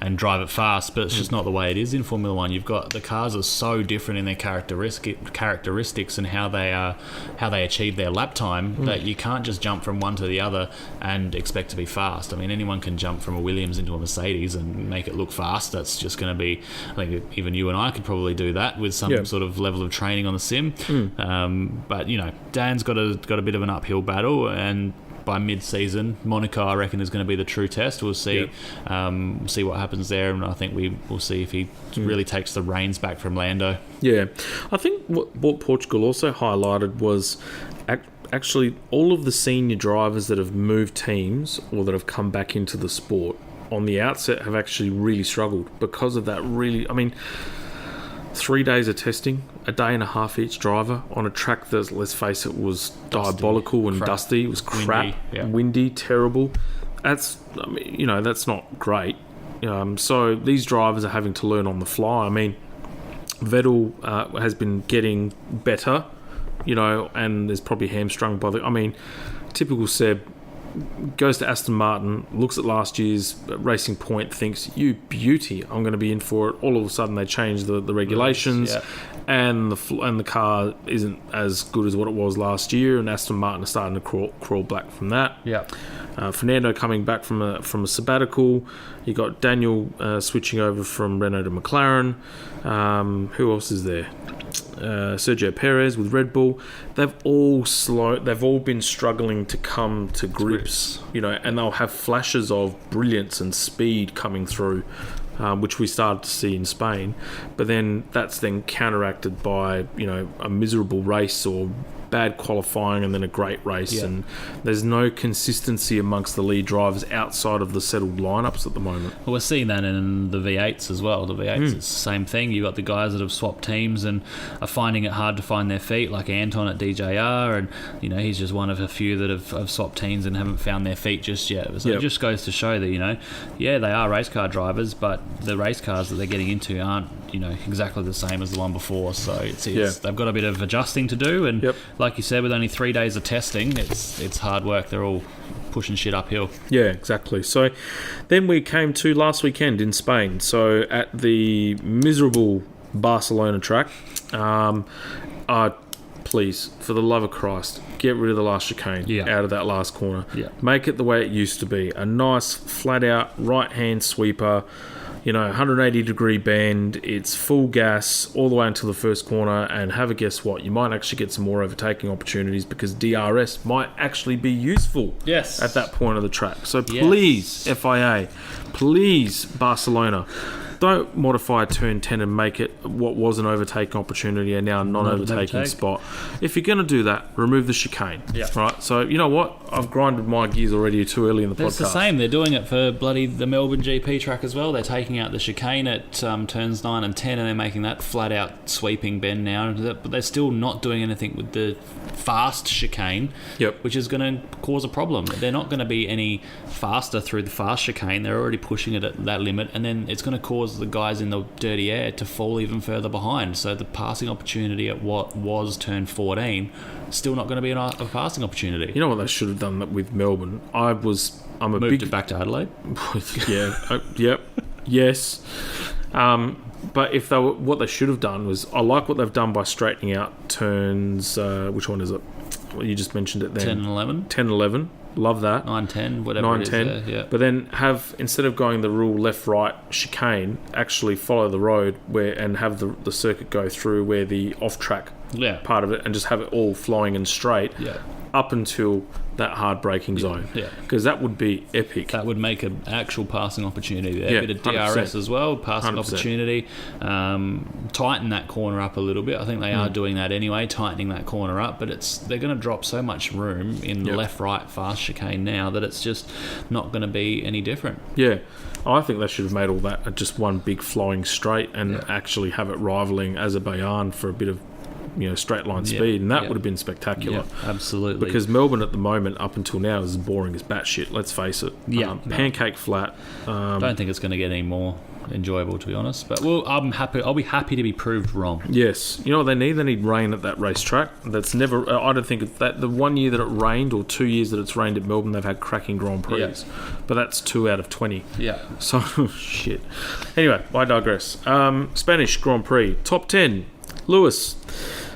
and drive it fast. But it's just not the way it is in Formula One. You've got the cars are so different in their characteristics and how they achieve their lap time that you can't just jump from one to the other and expect to be fast. I mean, anyone can jump from a Williams into a Mercedes and make it look fast. That's just going to be... I think even you and I could probably do that with some sort of level of training on the sim. But Dan's got a bit of an uphill battle, and by mid-season, Monaco, I reckon, is going to be the true test. We'll see see what happens there, and I think we'll see if he really takes the reins back from Lando. I think what Portugal also highlighted was actually all of the senior drivers that have moved teams or that have come back into the sport on the outset have actually really struggled because of that. 3 days of testing, a day and a half each driver on a track that, let's face it, was diabolical and dusty. It was crap, windy, terrible. That's not great. So these drivers are having to learn on the fly. I mean, Vettel has been getting better, and there's probably hamstrung by typical Seb. goes to Aston Martin, looks at last year's Racing Point, thinks, you beauty, I'm going to be in for it. All of a sudden they change the regulations, and the car isn't as good as what it was last year, and Aston Martin are starting to crawl back from that. Fernando coming back from a sabbatical. You got Daniel switching over from Renault to McLaren. Who else is there? Sergio Perez with Red Bull. They've all been struggling to come to grips, and they'll have flashes of brilliance and speed coming through, which we started to see in Spain, but then that's then counteracted by a miserable race or bad qualifying and then a great race, and there's no consistency amongst the lead drivers outside of the settled lineups at the moment. Well, we're seeing that in the V8s as well. The V8s, it's the same thing. You've got the guys that have swapped teams and are finding it hard to find their feet, like Anton at DJR, and he's just one of a few that have swapped teams and haven't found their feet just yet. So it just goes to show that they are race car drivers, but the race cars that they're getting into aren't exactly the same as the one before. So it's they've got a bit of adjusting to do, and like you said, with only 3 days of testing, it's hard work. They're all pushing shit uphill. Yeah, exactly. So then we came to last weekend in Spain. So at the miserable Barcelona track, please, for the love of Christ, get rid of the last chicane out of that last corner. Make it the way it used to be. A nice, flat-out, right-hand sweeper, 180-degree bend, it's full gas all the way until the first corner, and have a guess what? You might actually get some more overtaking opportunities because DRS might actually be useful at that point of the track. So please, FIA, please, Barcelona, don't modify turn 10 and make it what was an overtaking opportunity and now a non-overtaking spot. If you're going to do that, remove the chicane. Right? So, you know what? I've grinded my gears already too early in the podcast. It's the same. They're doing it for the Melbourne GP track as well. They're taking out the chicane at turns 9 and 10, and they're making that flat-out sweeping bend now. But they're still not doing anything with the fast chicane, which is going to cause a problem. They're not going to be any faster through the fast chicane. They're already pushing it at that limit, and then it's going to cause the guys in the dirty air to fall even further behind. So the passing opportunity at what was turn 14 still not going to be a passing opportunity. You know what they should have done with Melbourne? Moved it back to Adelaide. Yes. But what they should have done was, I like what they've done by straightening out turns. Which one is it? Well, you just mentioned it then. 10 and 11. 10 and 11. Love that. 9, 10, whatever 9, 10. It is there, But then instead of going the rule left-right chicane, actually follow the road and have the circuit go through where the off-track part of it, and just have it all flowing and straight up until that hard braking zone. Because that would be epic. That would make an actual passing opportunity there. A bit of DRS 100%. As well, passing 100%. Opportunity. Tighten that corner up a little bit. I think they are doing that anyway, tightening that corner up, but they're going to drop so much room in the left-right fast chicane now that it's just not going to be any different. I think they should have made all that just one big flowing straight and actually have it rivaling Azerbaijan for a bit of straight line speed, and that would have been spectacular. Absolutely. Because Melbourne at the moment, up until now, is as boring as batshit. Let's face it. Pancake flat. Don't think it's going to get any more enjoyable, to be honest. But I'll be happy to be proved wrong. Yes. You know what they need? They need rain at that racetrack. That's never. I don't think it's that. The 1 year that it rained, or 2 years that it's rained at Melbourne, they've had cracking Grand Prix. But that's 2 out of 20. So shit. Anyway, I digress. Spanish Grand Prix top 10. Lewis.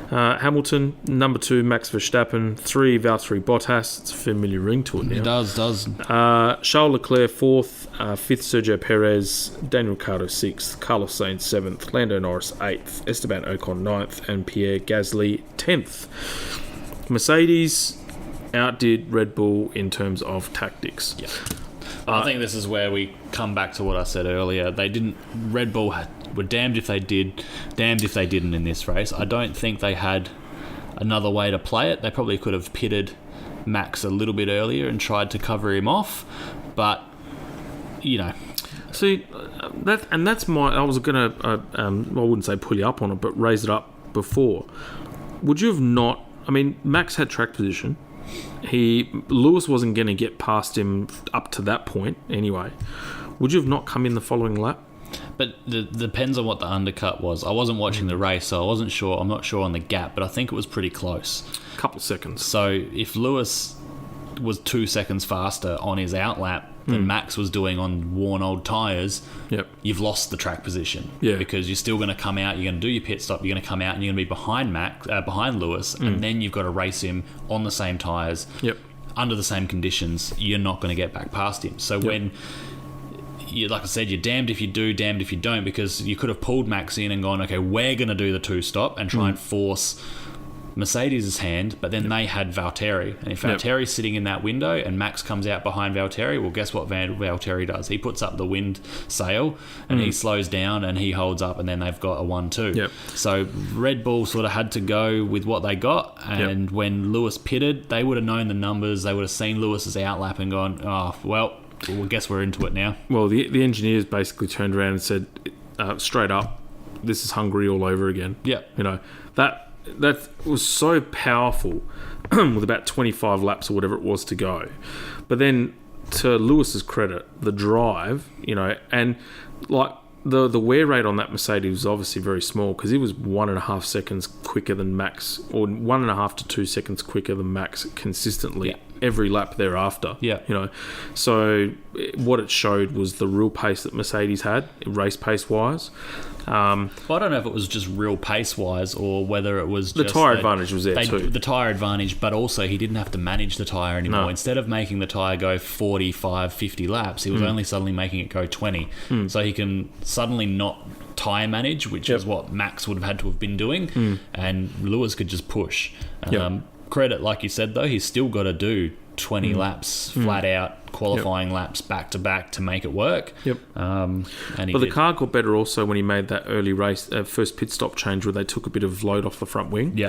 Hamilton, number 2, Max Verstappen, 3, Valtteri Bottas. It's a familiar ring to it now. It does. Charles Leclerc, 4th, 5th, Sergio Perez, Daniel Ricciardo, 6th, Carlos Sainz, 7th, Lando Norris, 8th, Esteban Ocon, 9th, and Pierre Gasly, 10th. Mercedes outdid Red Bull in terms of tactics. I think this is where we come back to what I said earlier. Red Bull were damned if they did, damned if they didn't in this race. I don't think they had another way to play it. They probably could have pitted Max a little bit earlier and tried to cover him off, but See, that's my. I was gonna. I wouldn't say pull you up on it, but raise it up before. Would you have not? I mean, Max had track position. Lewis wasn't going to get past him up to that point anyway. Would you have not come in the following lap? But it depends on what the undercut was. I wasn't watching the race, so I wasn't sure. I'm not sure on the gap, but I think it was pretty close. A couple of seconds. So if Lewis was 2 seconds faster on his outlap than Max was doing on worn old tyres, you've lost the track position. Because you're still going to come out, you're going to do your pit stop, you're going to come out and you're going to be behind Lewis, and then you've got to race him on the same tyres, under the same conditions. You're not going to get back past him. So when... like I said, you're damned if you do, damned if you don't, because you could have pulled Max in and gone, okay, we're going to do the 2-stop and try and force Mercedes' hand, but then they had Valtteri. And if Valtteri's sitting in that window and Max comes out behind Valtteri, well, guess what Valtteri does? He puts up the wind sail and he slows down and he holds up, and then they've got a 1-2. So Red Bull sort of had to go with what they got, and when Lewis pitted, they would have known the numbers, they would have seen Lewis's outlap and gone, oh, well, I guess we're into it now. Well, the engineers basically turned around and said, straight up, this is Hungary all over again. You know, that was so powerful with about 25 laps or whatever it was to go. But then, to Lewis's credit, the drive, you know, and like the wear rate on that Mercedes was obviously very small, because he was 1.5 seconds quicker than Max, or 1.5 to 2 seconds quicker than Max consistently every lap thereafter. You know, so what it showed was the real pace that Mercedes had, race pace wise. Well, I don't know if it was just real pace wise or whether it was the just tyre advantage was there too. The tyre advantage, but also he didn't have to manage the tyre anymore. No. Instead of making the tyre go 45, 50 laps, he was only suddenly making it go 20. So he can suddenly not tyre manage, which is what Max would have had to have been doing, and Lewis could just push. Credit, like you said, though, he's still got to do 20 laps flat out, qualifying laps back to back to make it work. And the car got better also when he made that early race, first pit stop change where they took a bit of load off the front wing.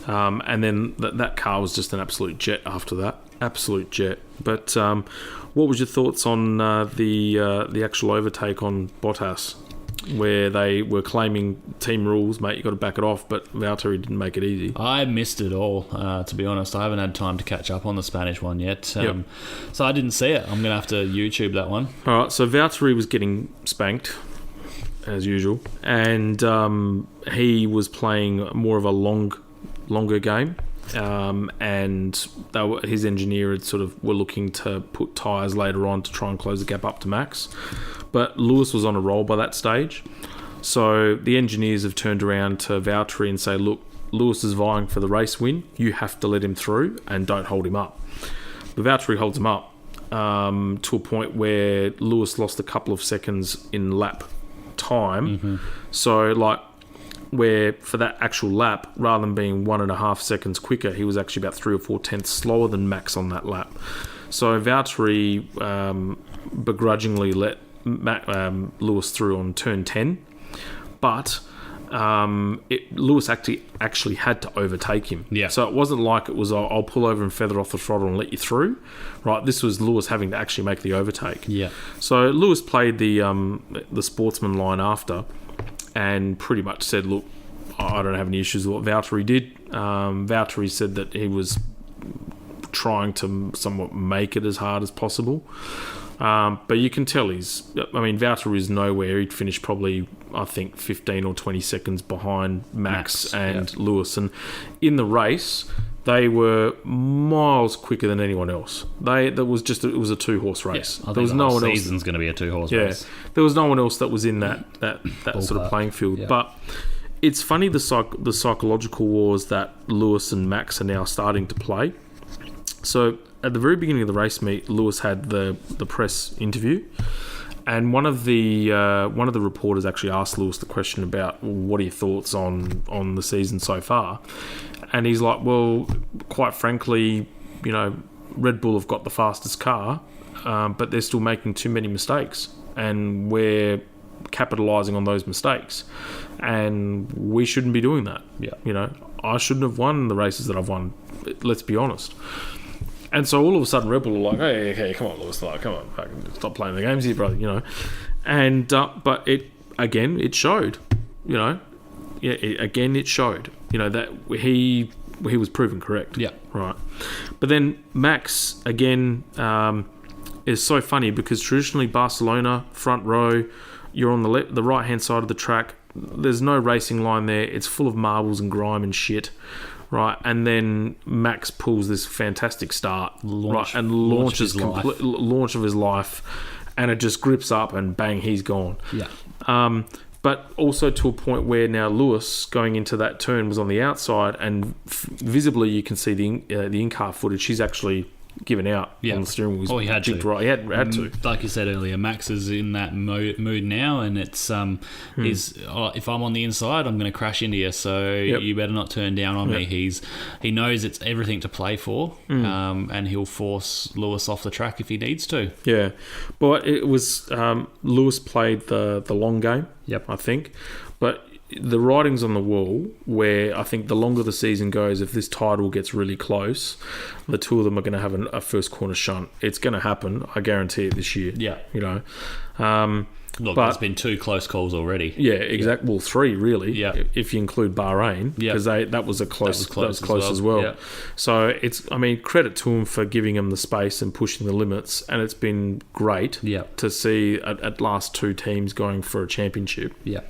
And then that car was just an absolute jet after that. Absolute jet. But what was your thoughts on the actual overtake on Bottas, where they were claiming team rules, mate, you got to back it off, but Valtteri didn't make it easy? I missed it all, to be honest. I haven't had time to catch up on the Spanish one yet, so I didn't see it. I'm going to have to YouTube that one. All right, so Valtteri was getting spanked, as usual, and he was playing more of a longer game, and his engineer had were looking to put tyres later on to try and close the gap up to Max. But Lewis was on a roll by that stage. So the engineers have turned around to Valtteri and say, look, Lewis is vying for the race win. You have to let him through and don't hold him up. But Valtteri holds him up to a point where Lewis lost a couple of seconds in lap time. So, where for that actual lap, rather than being 1.5 seconds quicker, he was actually about 3 or 4 tenths slower than Max on that lap. So Valtteri begrudgingly let Lewis through on turn 10, but Lewis actually had to overtake him. So it wasn't like it was, I'll pull over and feather off the throttle and let you through. Right, this was Lewis having to actually make the overtake. So Lewis played the sportsman line after, and pretty much said, look, I don't have any issues with what Valtteri did. Valtteri said that he was trying to somewhat make it as hard as possible. But you can tell Valtteri is nowhere. He'd finished probably, I think, 15 or 20 seconds behind Max and Lewis. And in the race, they were miles quicker than anyone else. It was a 2-horse race. There was no one else. Season's going to be a 2-horse race. There was no one else that was in that sort of playing field. But it's funny the psychological wars that Lewis and Max are now starting to play. So at the very beginning of the race meet, Lewis had the press interview, and one of the reporters actually asked Lewis the question about, well, what are your thoughts on the season so far? And he's like, well, quite frankly, you know, Red Bull have got the fastest car, but they're still making too many mistakes, and we're capitalising on those mistakes, and we shouldn't be doing that. You know, I shouldn't have won the races that I've won. Let's be honest. And so all of a sudden, Red Bull are like, hey, come on, Lewis, come on, fucking stop playing the games here, brother, you know. And but it showed, you know. It showed, you know, that he was proven correct. Right. But then Max, again, is so funny because traditionally Barcelona, front row, you're on the right-hand side of the track. There's no racing line there. It's full of marbles and grime and shit. right? And then Max pulls this fantastic start, Launch launch of his life, and it just grips up and bang, he's gone. Yeah. But also to a point where now Lewis, going into that turn, was on the outside, and visibly you can see the in-car footage. He's actually given out on the steering wheel. He had to. Right. He had to. Like you said earlier, Max is in that mood now, and it's if I'm on the inside, I'm going to crash into you. So you better not turn down on me. He knows it's everything to play for, and he'll force Lewis off the track if he needs to. Yeah, but it was Lewis played the long game. Yep, I think, but the writing's on the wall where I think the longer the season goes, if this title gets really close, the two of them are going to have a first corner shunt. It's going to happen. I guarantee it this year. Yeah. You know. Look, there's been 2 close calls already. Yeah, exactly. Well, 3 really. Yeah. If you include Bahrain, because that was close as well. Yeah. So it's, I mean, credit to them for giving them the space and pushing the limits, and it's been great to see at last 2 teams going for a championship. Yeah.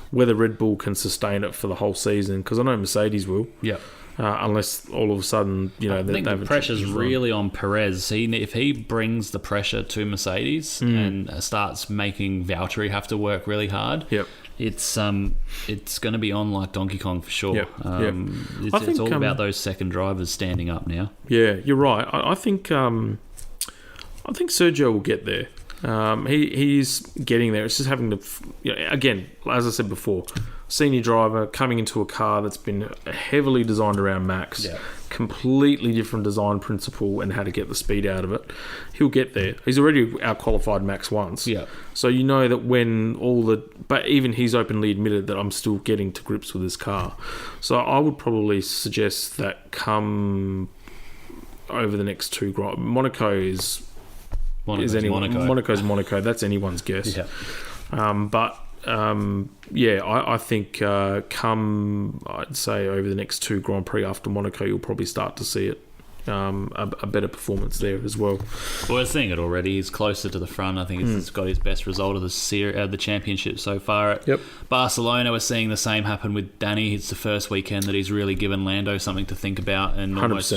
Whether Red Bull can sustain it for the whole season, because I know Mercedes will. Yeah. Unless all of a sudden, I think the pressure's really on Perez. If he brings the pressure to Mercedes and starts making Valtteri have to work really hard, it's going to be on like Donkey Kong for sure. It's all about those second drivers standing up now. Yeah, you're right. I think Sergio will get there. He's getting there. It's just having to, again, as I said before, senior driver coming into a car that's been heavily designed around Max, completely different design principle and how to get the speed out of it. He'll get there. He's already out-qualified Max once. Yeah. So you know that when but even he's openly admitted that I'm still getting to grips with this car. So I would probably suggest that come over the next 2 Monaco is... Monaco's Monaco. That's anyone's guess. Yeah. I think come, I'd say, over the next 2 Grand Prix after Monaco, you'll probably start to see it. A better performance there as well. Well, we're seeing it already. He's closer to the front. I think he's got his best result of the championship so far at Barcelona. We're seeing the same happen with Danny. It's the first weekend that he's really given Lando something to think about and 100%. Almost,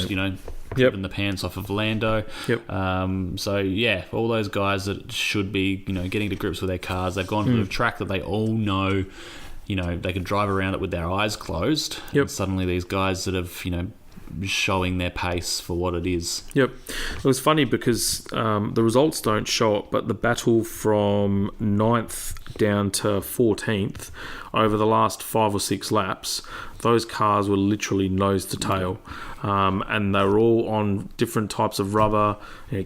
driven the pants off of Lando. All those guys that should be, getting to grips with their cars, they've gone to a track that they all know, they can drive around it with their eyes closed. And suddenly these guys that have, showing their pace for what it is. It was funny because the results don't show it, but the battle from 9th down to 14th over the last 5 or 6 laps, those cars were literally nose to tail, and they were all on different types of rubber.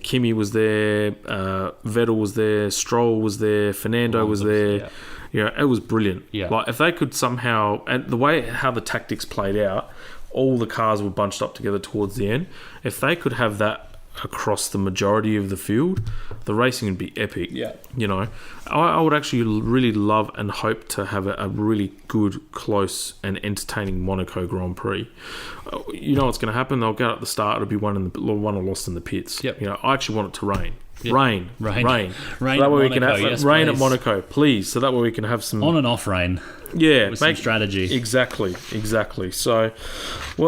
Kimi was there, Vettel was there, Stroll was there, Fernando was there. It was brilliant. Like if they could somehow, and the way how the tactics played out, all the cars were bunched up together towards the end. If they could have that across the majority of the field, the racing would be epic. I would actually really love and hope to have a really good, close and entertaining Monaco Grand Prix. What's going to happen? They'll get at the start. It'll be won or lost in the pits. I actually want it to rain. Rain. So that way we can have rain at Monaco, please. So that way we can have some on and off rain. With some strategy. Exactly. So,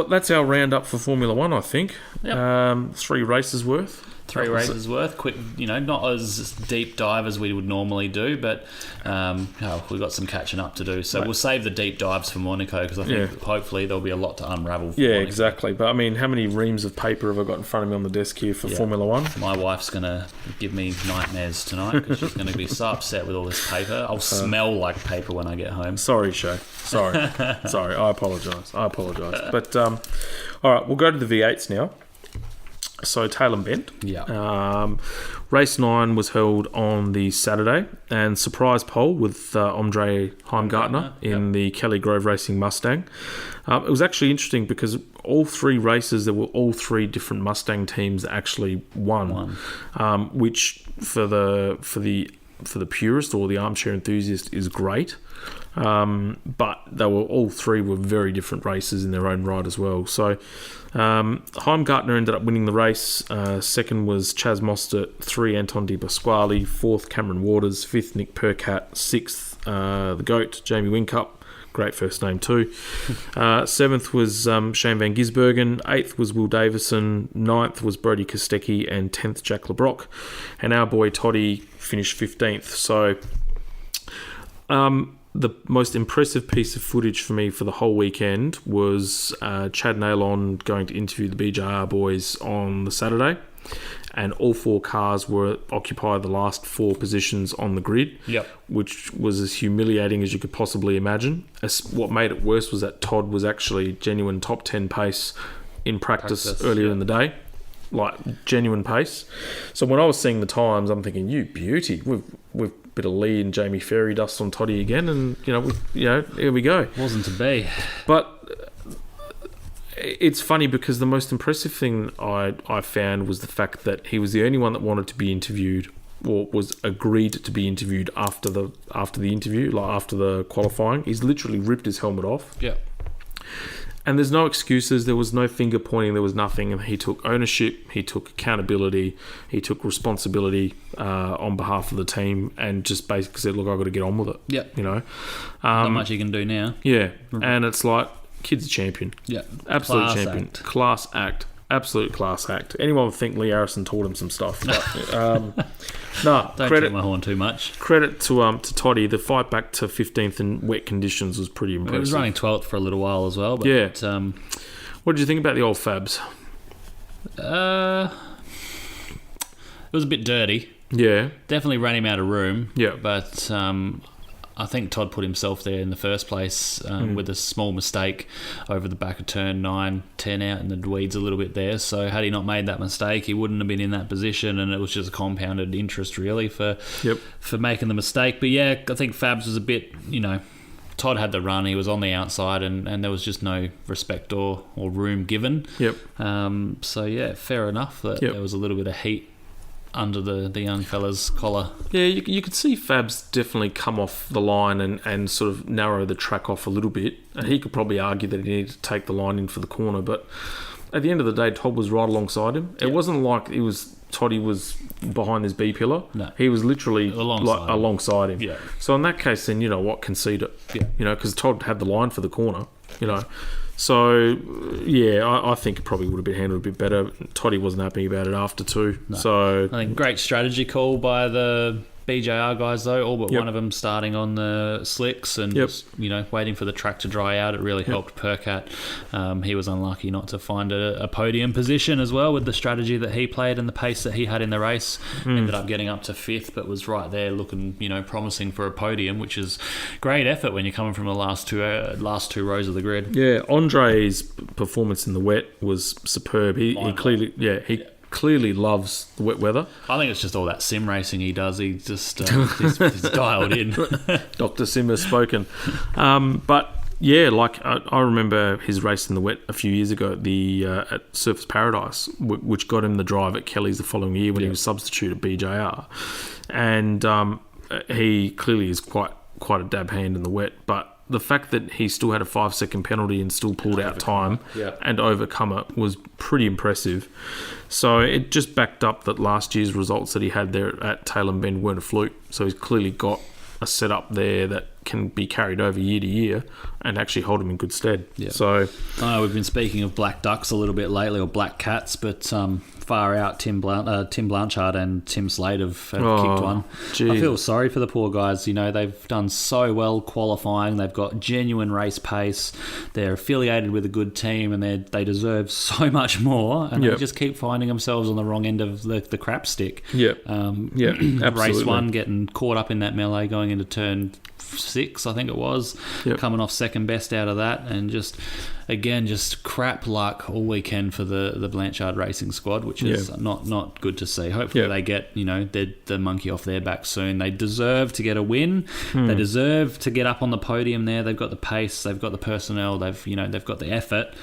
that's our roundup for Formula One. I think 3 races worth. 3 races worth. Quick, not as deep dive as we would normally do, but we've got some catching up to do. So we'll save the deep dives for Monaco because I think hopefully there'll be a lot to unravel. Monaco. Exactly. But I mean, how many reams of paper have I got in front of me on the desk here for Formula One? My wife's going to give me nightmares tonight because she's going to be so upset with all this paper. I'll smell like paper when I get home. Sorry, Shay. Sorry. I apologise. But all right, we'll go to the V8s now. So Tailem Bend. Race 9 was held on the Saturday, and surprise pole with Andre Heimgartner in the Kelly Grove Racing Mustang. It was actually interesting because all 3 races, there were all 3 different Mustang teams that won. Which for the purist or the armchair enthusiast is great. But all 3 were very different races in their own right as well. So Heimgartner ended up winning the race. Second was Chaz Mostert, 3 Anton Di Pasquale, 4th Cameron Waters, 5th Nick Percat, 6th the GOAT Jamie Whincup, Great first name too. 7th was Shane van Gisbergen. 8th was Will Davison. 9th was Brody Kostecki. And 10th, Jack LeBrock. And our boy Toddy finished 15th. So the most impressive piece of footage for me for the whole weekend was Chad Nailon going to interview the BJR boys on the Saturday. And all 4 cars were occupy the last 4 positions on the grid, which was as humiliating as you could possibly imagine. What made it worse was that Todd was actually genuine top 10 pace in practice earlier in the day, like genuine pace. So when I was seeing the times, I'm thinking, you beauty, we've bit of Leigh and Jamie fairy dust on Toddy again, and here we go. Wasn't to be, but. It's funny because the most impressive thing I found was the fact that he was the only one that wanted to be interviewed, or was agreed to be interviewed after the interview, like after the qualifying. He's literally ripped his helmet off. Yeah. And there's no excuses. There was no finger pointing. There was nothing. And he took ownership. He took accountability. He took responsibility on behalf of the team, and just basically said, "Look, I've got to get on with it." Yeah. Not much he can do now. Yeah. And it's like, kid's a champion. Yeah. Absolute Class champion. act. Class act. Absolute class act. Anyone would think Lee Harrison taught him some stuff. But, Don't toot my horn too much. Credit to Toddy. The fight back to 15th in wet conditions was pretty impressive. He was running 12th for a little while as well. But, yeah. What did you think about the old Fabs? It was a bit dirty. Yeah. Definitely ran him out of room. Yeah. But I think Todd put himself there in the first place with a small mistake over the back of turn 9, 10 out in the weeds a little bit there. So had he not made that mistake, he wouldn't have been in that position, and it was just a compounded interest really for making the mistake. But yeah, I think Fabs was a bit, Todd had the run, he was on the outside, and there was just no respect or room given. Yep. So yeah, fair enough that there was a little bit of heat under the young fella's collar. Yeah, you could see Fabs definitely come off the line and sort of narrow the track off a little bit. And he could probably argue that he needed to take the line in for the corner, but at the end of the day, Todd was right alongside him. It wasn't like Toddy was behind this B pillar. No. He was literally alongside him. Yeah. So in that case, then, concede it. Yeah. Because Todd had the line for the corner, So, yeah, I think it probably would have been handled a bit better. Toddy wasn't happy about it after too. No. So I think great strategy call by the BJR guys, though, all but one of them starting on the slicks and just, waiting for the track to dry out. It really helped Percat. He was unlucky not to find a podium position as well with the strategy that he played and the pace that he had in the race. Ended up getting up to 5th, but was right there looking, promising for a podium, which is great effort when you're coming from the last two rows of the grid. Yeah, Andre's performance in the wet was superb. He clearly loves the wet weather. I think it's just all that sim racing he does. He just he's dialed in. Dr. Sim has spoken. But yeah, I remember his race in the wet a few years ago at Surface Paradise, which got him the drive at Kelly's the following year when he was substitute at BJR, and he clearly is quite a dab hand in the wet, but the fact that he still had a 5-second penalty and still pulled out time and overcome it was pretty impressive. So it just backed up that last year's results that he had there at Tailem Bend weren't a fluke. So he's clearly got a setup there that can be carried over year to year and actually hold him in good stead. Yeah. So we've been speaking of black ducks a little bit lately, or black cats, but far out Tim Blanchard and Tim Slade have kicked one. Geez. I feel sorry for the poor guys. They've done so well qualifying. They've got genuine race pace. They're affiliated with a good team, and they deserve so much more. And they just keep finding themselves on the wrong end of the crap stick. Yeah, absolutely. Race 1, getting caught up in that melee going into turn 6, I think it was, coming off second best out of that, and just crap luck all weekend for the Blanchard Racing squad, which is not good to see. Hopefully they get the monkey off their back soon. They deserve to get a win. They deserve to get up on the podium there. They've got the pace, they've got the personnel, they've got the effort.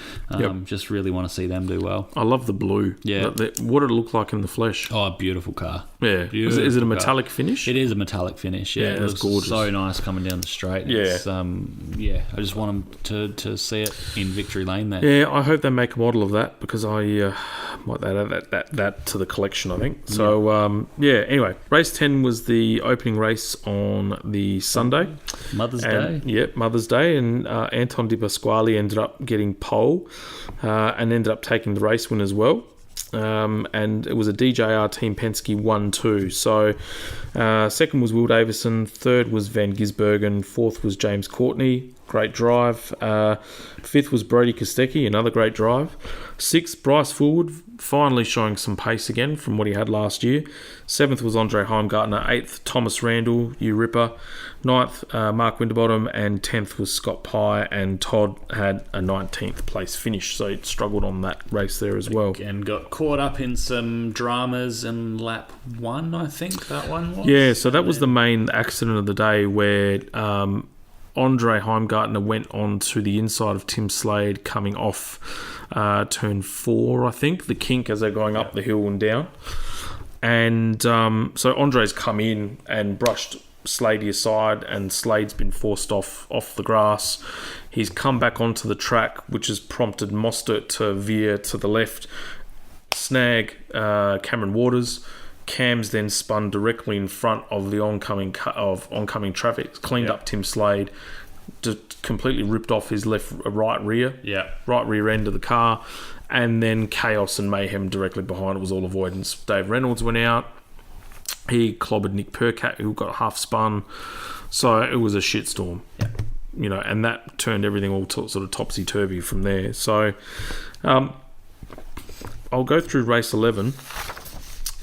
Just really want to see them do well. I love the blue. Yeah, what did it look like in the flesh? Oh, beautiful car. Yeah, is it a metallic finish? It is a metallic finish. Yeah, it was gorgeous. So nice coming down the straight. Yeah, I just want them to see it in victory lane there. Yeah, I hope they make a model of that because I might add that to the collection, I think. So, anyway, race 10 was the opening race on the Sunday. Mother's Day. Yeah, Mother's Day. And Anton Di Pasquale ended up getting pole and ended up taking the race win as well. And it was a DJR Team Penske 1-2. So second was Will Davison, third was Van Gisbergen, fourth was James Courtney, great drive. Fifth was Brody Kostecki, another great drive. Sixth, Bryce Fullwood, finally showing some pace again from what he had last year. Seventh was Andre Heimgartner. Eighth, Thomas Randall, you ripper. Ninth, Mark Winterbottom, and 10th was Scott Pye, and Todd had a 19th place finish, so he struggled on that race there as well. And got caught up in some dramas in lap 1, I think that one was. Yeah, so that was the main accident of the day where Andre Heimgartner went on to the inside of Tim Slade coming off turn 4, I think, the kink as they're going up the hill and down. And so Andre's come in and brushed Slady aside, and Slade's been forced off the grass. He's come back onto the track, which has prompted Mostert to veer to the left, snag Cameron Waters. Cam's then spun directly in front of the oncoming traffic, cleaned up Tim Slade, just completely ripped off his right rear end of the car, and then chaos and mayhem directly behind it was all avoidance. Dave Reynolds went out. He clobbered Nick Percat, who got half spun. So it was a shitstorm. Yeah. And that turned everything all sort of topsy-turvy from there. So I'll go through race 11.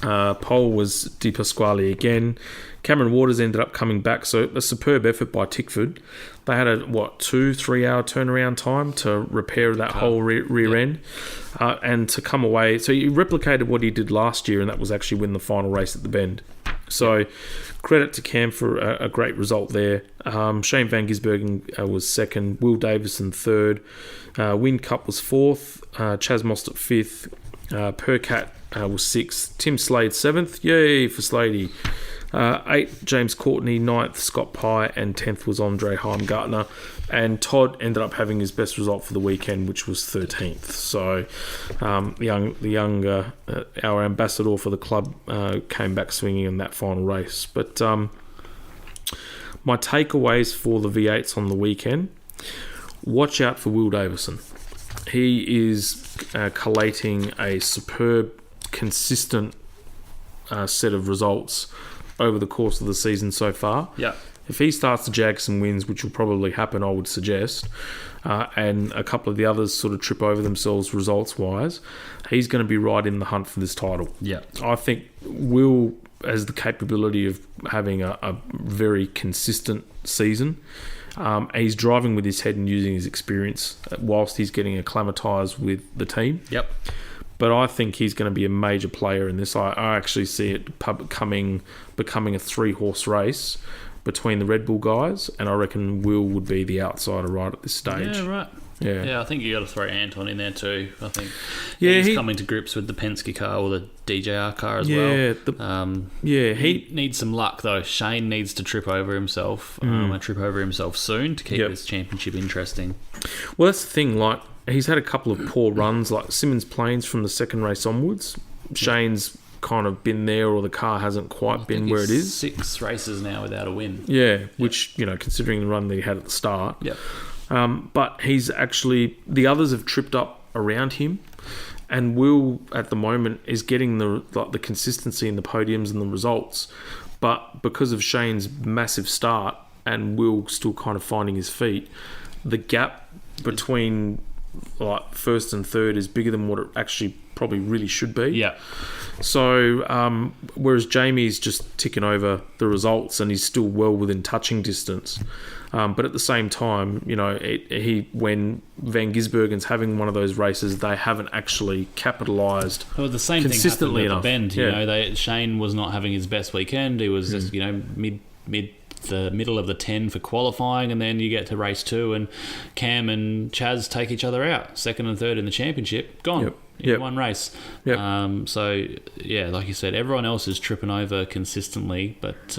Pole was Di Pasquale again. Cameron Waters ended up coming back. So a superb effort by Tickford. They had a 2-3 hour turnaround time to repair that whole rear end and to come away. So he replicated what he did last year, and that was actually win the final race at the Bend. So credit to Cam for a great result there. Shane Van Gisbergen was second. Will Davison third. Win Cup was fourth. Chaz Mostert fifth. Percat was sixth. Tim Slade seventh. Yay for Slady. 8th, James Courtney. 9th, Scott Pye. And 10th was Andre Heimgartner. And Todd ended up having his best result for the weekend, which was 13th. So our ambassador for the club came back swinging in that final race. But my takeaways for the V8s on the weekend, watch out for Will Davison. He is collating a superb, consistent set of results over the course of the season so far. Yeah. If he starts to jag some wins, which will probably happen, I would suggest, and a couple of the others sort of trip over themselves results-wise, he's going to be right in the hunt for this title. Yeah. I think Will has the capability of having a very consistent season. He's driving with his head and using his experience whilst he's getting acclimatised with the team. Yep. But I think he's going to be a major player in this. I actually see it becoming a 3-horse race between the Red Bull guys, and I reckon Will would be the outsider right at this stage. Yeah, right. Yeah, I think you got to throw Anton in there too. I think he's coming to grips with the Penske car or the DJR car as well. He needs some luck though. Shane needs to trip over himself. Soon to keep his championship interesting. Well, that's the thing. Like, he's had a couple of poor runs, like Simmons Plains from the second race onwards. Shane's kind of been there, or the car hasn't quite been where it is. 6 races now without a win. Yeah, which, considering the run that he had at the start. Yep. But he's actually, the others have tripped up around him, and Will at the moment is getting the consistency in the podiums and the results. But because of Shane's massive start and Will still kind of finding his feet, the gap between like first and third is bigger than what it actually probably really should be. Yeah. So whereas Jamie's just ticking over the results and he's still well within touching distance. But at the same time, when Van Gisbergen's having one of those races, they haven't actually capitalised. Well, the same consistently thing happened at the Bend. Yeah. Shane was not having his best weekend. He was just the middle of the 10 for qualifying, and then you get to race 2 and Cam and Chaz take each other out, second and third in the championship, gone in one race. Yep. Like you said, everyone else is tripping over consistently, but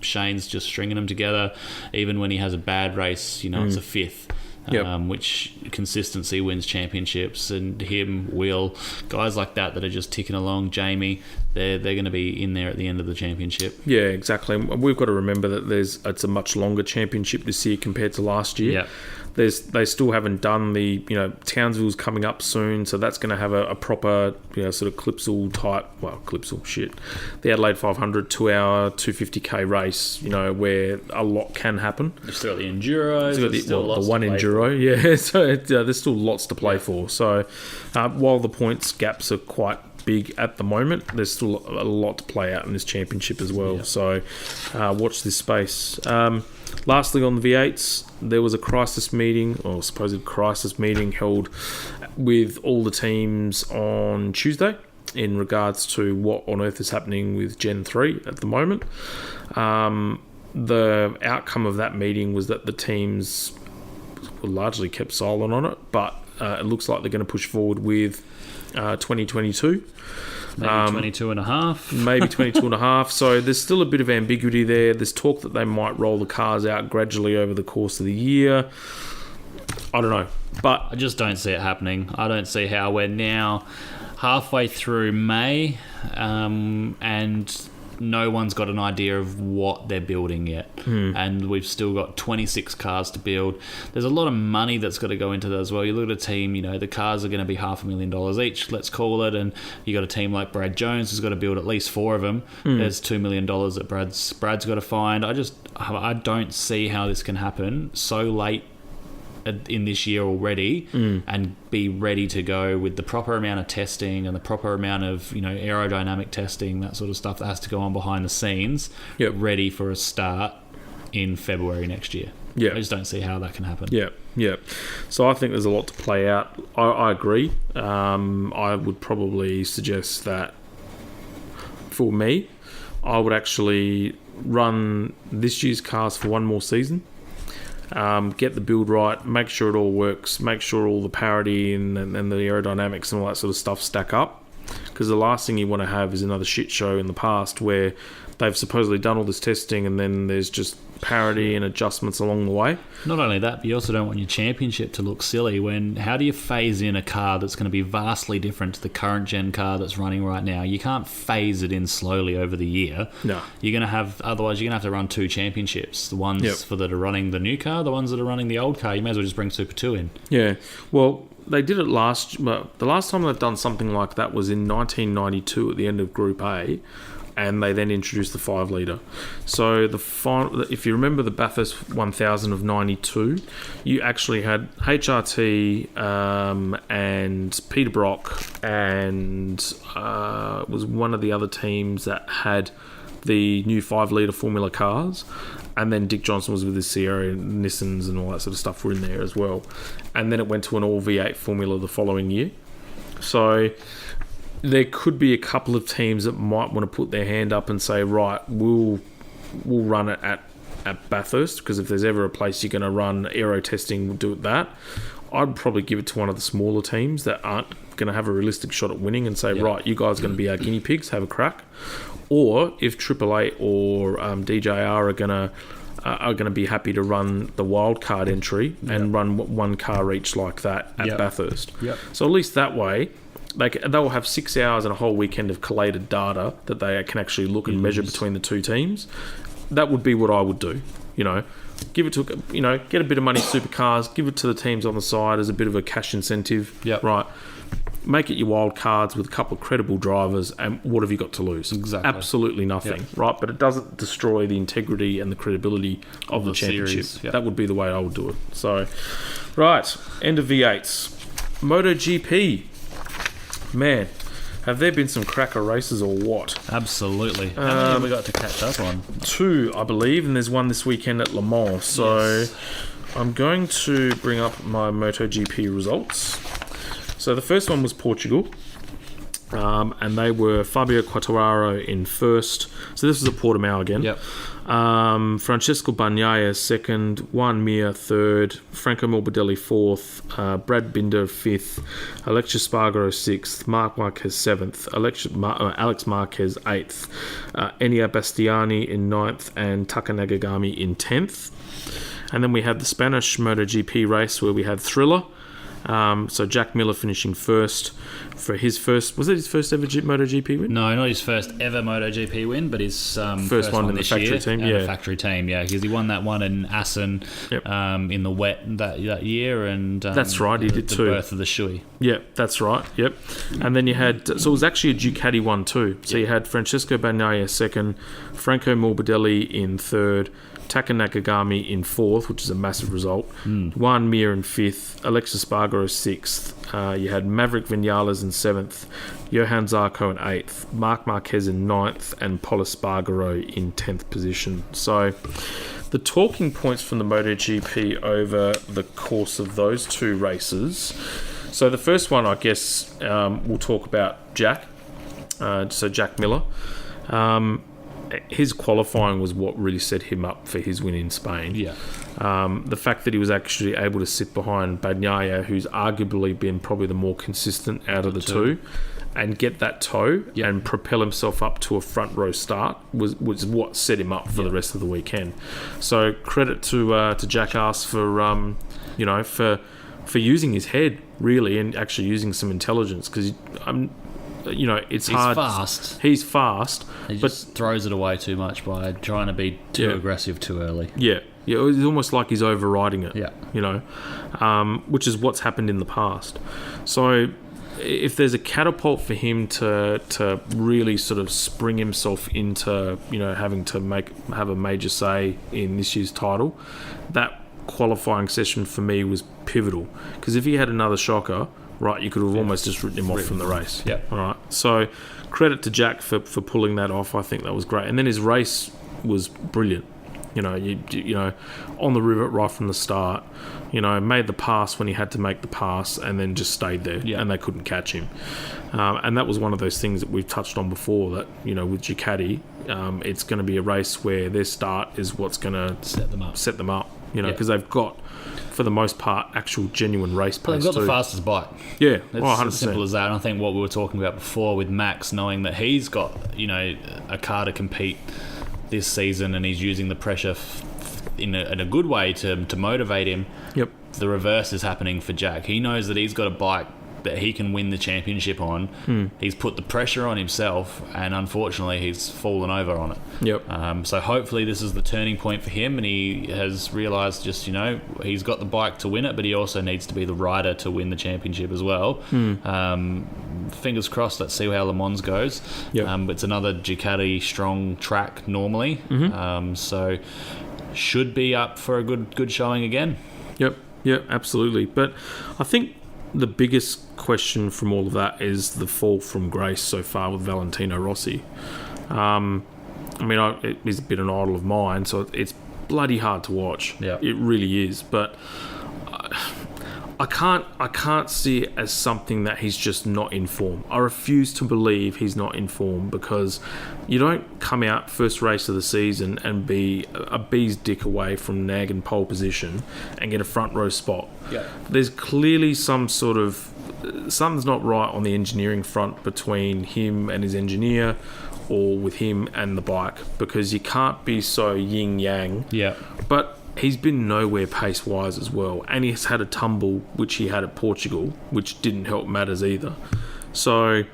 Shane's just stringing them together. Even when he has a bad race, it's a 5th. which consistency wins championships, and him, Will, guys like that are just ticking along. Jamie, they're going to be in there at the end of the championship. Yeah, exactly. We've got to remember that it's a much longer championship this year compared to last year. Yeah. They still haven't done the, Townsville's coming up soon, so that's going to have a proper, sort of Clipsal type, the Adelaide 500 2-hour 250k race, where a lot can happen. You've still got the Enduro, the one Enduro, yeah. So there's still lots to play for. So while the points gaps are quite big at the moment, there's still a lot to play out in this championship as well. Yeah. So watch this space. Lastly, on the V8s, there was a crisis meeting, or supposed crisis meeting, held with all the teams on Tuesday in regards to what on earth is happening with Gen 3 at the moment. The outcome of that meeting was that the teams largely kept silent on it, but it looks like they're going to push forward with 2022. Maybe 22 and a half. Maybe 22 and a half. So there's still a bit of ambiguity there. There's talk that they might roll the cars out gradually over the course of the year. I don't know. But I just don't see it happening. I don't see how we're now halfway through May and no one's got an idea of what they're building yet. And we've still got 26 cars to build. There's a lot of money that's got to go into that as well. You look at a team, the cars are going to be $500,000 each, let's call it, and you got a team like Brad Jones who's got to build at least 4 of them. There's $2 million that Brad's got to find. I don't see how this can happen so late in this year already and be ready to go with the proper amount of testing and the proper amount of aerodynamic testing, that sort of stuff that has to go on behind the scenes, ready for a start in February next year. I just don't see how that can happen. So I think there's a lot to play out. I agree. I would probably suggest that for me, I would actually run this year's cars for one more season. Get the build right, make sure it all works, make sure all the parity and the aerodynamics and all that sort of stuff stack up, because the last thing you want to have is another shit show in the past where they've supposedly done all this testing and then there's just parity and adjustments along the way. Not only that, but you also don't want your championship to look silly. How do you phase in a car that's going to be vastly different to the current gen car that's running right now? You can't phase it in slowly over the year. No. Otherwise you're going to have to run 2 championships. The ones that are running the new car, the ones that are running the old car. You may as well just bring Super 2 in. Yeah. Well, they did it the last time they've done something like that was in 1992 at the end of Group A. And they then introduced the 5 litre. So if you remember the Bathurst 1000 of 92, you actually had HRT and Peter Brock and was one of the other teams that had the new 5 litre Formula cars. And then Dick Johnson was with his Sierra and Nissans and all that sort of stuff were in there as well. And then it went to an all V8 Formula the following year. So there could be a couple of teams that might want to put their hand up and say, right, we'll run it at Bathurst, because if there's ever a place you're going to run aero testing, we'll do it that. I'd probably give it to one of the smaller teams that aren't going to have a realistic shot at winning and say, right, you guys are going to be our guinea pigs, have a crack. Or if Triple Eight or DJR are going to be happy to run the wild card entry and run one car each like that at Bathurst. So at least that way, they'll have 6 hours and a whole weekend of collated data that they can actually look and measure between the two teams. That would be what I would do. Give it to get a bit of money supercars, give it to the teams on the side as a bit of a cash incentive. Right. Make it your wild cards with a couple of credible drivers, and what have you got to lose? Exactly. Absolutely nothing, right? But it doesn't destroy the integrity and the credibility of the championship. That would be the way I would do it. So, right, end of V8s. MotoGP. Man, have there been some cracker races or what? Absolutely. How many have we got to catch up on? 2, I believe, and there's one this weekend at Le Mans. So I'm going to bring up my MotoGP results. So the first one was Portugal, and they were Fabio Quartararo in first. So this was at Portimao again. Francesco Bagnaia second, Juan Mir third, Franco Morbidelli fourth, Brad Binder fifth, Alexis Spargaro sixth, Marc Marquez seventh, Alex Marquez eighth, Enya Bastiani in ninth, and Taka Nagagami in 10th. And then we had the Spanish MotoGP race where we had Thriller. So Jack Miller finishing first for his first... Was it his first ever MotoGP win? No, not his first ever MotoGP win, but his first one in the this factory year, team. The factory team, because he won that one in Assen in the wet that year. And that's right, he did the too. The birth of the Shui. Yep, that's right, yep. And then you had... So it was actually a Ducati one too. So you had Francesco Bagnaia second, Franco Morbidelli in third, Taka Nakagami in fourth, which is a massive result. Juan Mir in fifth, Alexis Spargaro sixth. You had Maverick Vinales in seventh, Johan Zarco in eighth, Marc Marquez in ninth, and Pol Espargaro in 10th position. So the talking points from the MotoGP over the course of those two races. So the first one, I guess, we'll talk about Jack. So Jack Miller. His qualifying was what really set him up for his win in Spain. The fact that he was actually able to sit behind Bagnaia, who's arguably been probably the more consistent out of the two, and get that toe and propel himself up to a front row start was what set him up for the rest of the weekend. So credit to Jackass for for using his head really and actually using some intelligence, because it's hard. He's fast. He just throws it away too much by trying to be too aggressive too early. Yeah, it's almost like he's overriding it. Which is what's happened in the past. So if there's a catapult for him to really sort of spring himself into having to have a major say in this year's title, that qualifying session for me was pivotal, because if he had another shocker, right, you could have almost just written him off from the race. All right. So credit to Jack for pulling that off. I think that was great. And then his race was brilliant. On the rivet right from the start. Made the pass when he had to make the pass, and then just stayed there, and they couldn't catch him. And that was one of those things that we've touched on before. That with Ducati, it's going to be a race where their start is what's going to set them up. Because they've got, for the most part, actual genuine race pace. They've got the fastest bike. Yeah, it's 100%. as simple as that. And I think what we were talking about before with Max, knowing that he's got a car to compete this season, and he's using the pressure in a good way to motivate him. Yep. The reverse is happening for Jack. He knows that he's got a bike that he can win the championship on. He's put the pressure on himself, and unfortunately he's fallen over on it. Yep. So hopefully this is the turning point for him, and he has realised he's got the bike to win it, but he also needs to be the rider to win the championship as well. Fingers crossed, let's see how Le Mans goes. Yep. It's another Ducati strong track normally. So should be up for a good showing again. Yep, absolutely. But I think the biggest question from all of that is the fall from grace so far with Valentino Rossi. It is a bit an idol of mine, so it's bloody hard to watch. Yeah, it really is. But I can't see it as something that he's just not in form. I refuse to believe he's not in form, because you don't come out first race of the season and be a bee's dick away from nagging pole position and get a front row spot. Yeah. There's clearly something's not right on the engineering front between him and his engineer, or with him and the bike, because you can't be so yin-yang. Yeah. But he's been nowhere pace-wise as well, and he's had a tumble, which he had at Portugal, which didn't help matters either. So